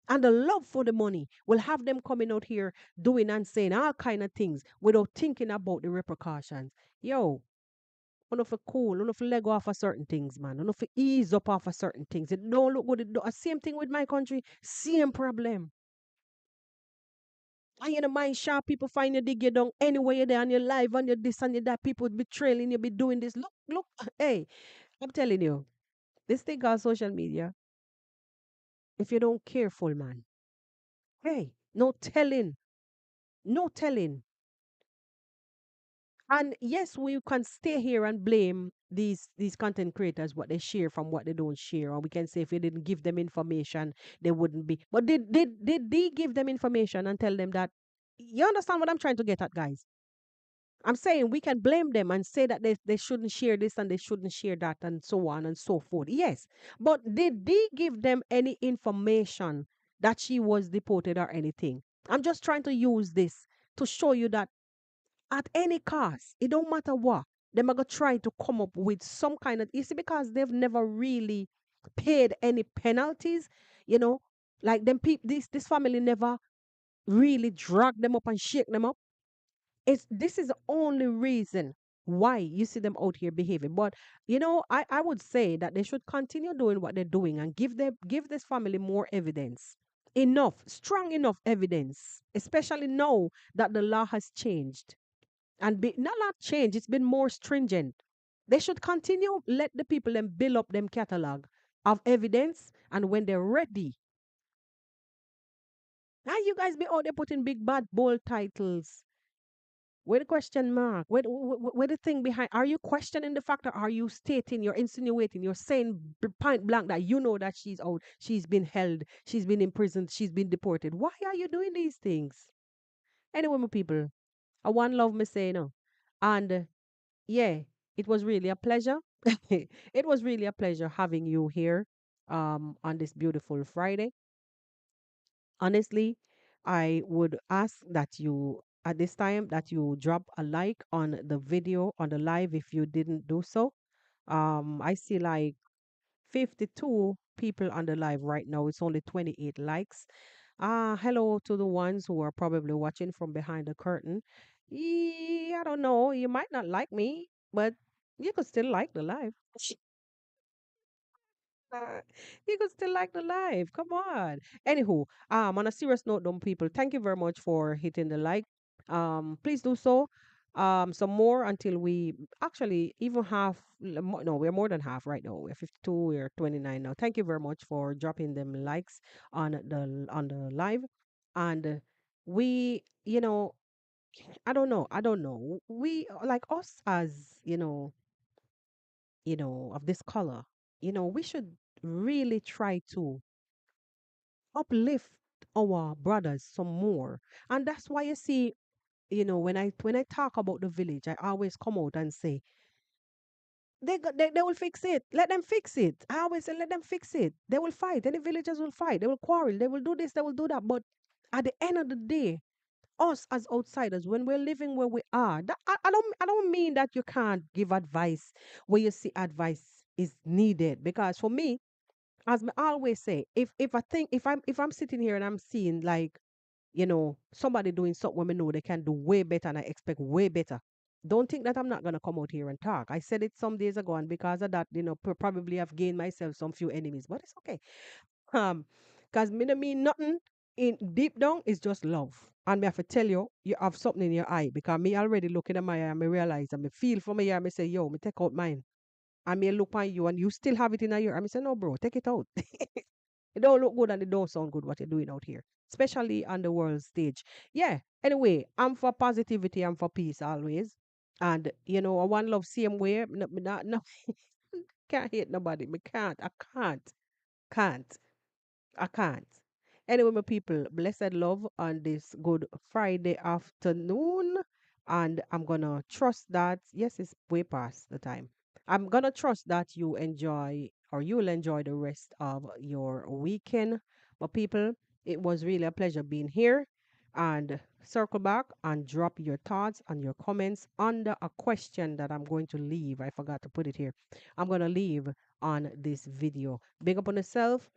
S1: and the love for the money will have them coming out here doing and saying all kind of things without thinking about the repercussions. Yo, enough for cool, enough for let go off of certain things, man. Enough for ease up off of certain things. It don't look good. Same thing with my country. Same problem. And you know, mind sharp people find you dig you down anywhere you're there on your live and your this and your that. People be trailing you, be doing this. Look. Hey, I'm telling you, this thing called social media, if you don't careful, man. Hey, no telling. No telling. And yes, we can stay here and blame these content creators what they share from what they don't share, or we can say if you didn't give them information, they wouldn't be. But did they give them information and tell them that? You understand what I'm trying to get at, guys? I'm saying we can blame them and say that they shouldn't share this and they shouldn't share that and so on and so forth. Yes, but did they give them any information that she was deported or anything? I'm just trying to use this to show you that at any cost, it don't matter what, them are gonna try to come up with some kind of, you see, because they've never really paid any penalties, you know, like them people, this family never really drag them up and shake them up. This is the only reason why you see them out here behaving. But I would say that they should continue doing what they're doing and give this family more evidence. Enough, strong enough evidence, especially now that the law has changed and not change, it's been more stringent. They should continue let the people then build up them catalog of evidence, and when they're ready, now you guys be out there putting big bad bold titles. Where the question mark? Where the thing behind? Are you questioning the fact, or are you stating, you're insinuating, you're saying point blank that you know that she's out, she's been held, she's been imprisoned, she's been deported? Why are you doing these things? Anyway, my people, I one love me say no. And yeah, it was really a pleasure. It was really a pleasure having you here on this beautiful Friday. Honestly, I would ask that you at this time that you drop a like on the video on the live if you didn't do so. I see like 52 people on the live right now. It's only 28 likes. Hello to the ones who are probably watching from behind the curtain. I don't know. You might not like me, but you could still like the live. You could still like the live. Come on. Anywho, on a serious note, though, people, thank you very much for hitting the like. Please do so. Some more until we actually even half. No, we're more than half right now. We're 52. We're 29 now. Thank you very much for dropping them likes on the live, and we, I don't know. I don't know. We like us as of this color. We should really try to uplift our brothers some more. And that's why you see, when I talk about the village, I always come out and say, they will fix it. Let them fix it. I always say, let them fix it. They will fight. Any villagers will fight. They will quarrel. They will do this. They will do that. But at the end of the day, us as outsiders, when we're living where we are, I don't mean that you can't give advice where you see advice is needed. Because for me, as I always say, if I'm sitting here and I'm seeing, like, somebody doing something when I know they can do way better and I expect way better. Don't think that I'm not gonna come out here and talk. I said it some days ago, and because of that, probably I've gained myself some few enemies, but it's okay. Um, because me no mean nothing in deep down is just love. And me have to tell you, you have something in your eye, because me already looking at my eye and me realize and me feel for my eye, me say, yo, me take out mine. And me look on you and you still have it in your eye. Me say, no, bro, take it out. It don't look good and it don't sound good what you're doing out here, especially on the world stage. Yeah. Anyway, I'm for positivity. I'm for peace always. And I want love same way. No, me not, no, can't hate nobody. Me can't. I can't. I can't. Anyway, my people, blessed love on this good Friday afternoon. And I'm going to trust that, yes, it's way past the time. I'm going to trust that you enjoy, or you'll enjoy the rest of your weekend. My people, it was really a pleasure being here. And circle back and drop your thoughts and your comments under a question that I'm going to leave. I forgot to put it here. I'm going to leave on this video. Big up on yourself,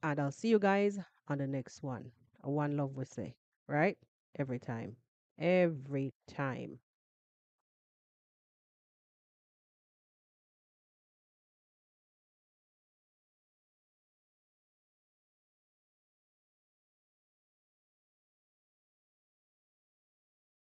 S1: and I'll see you guys on the next one. One love we say, right? Every time. Every time.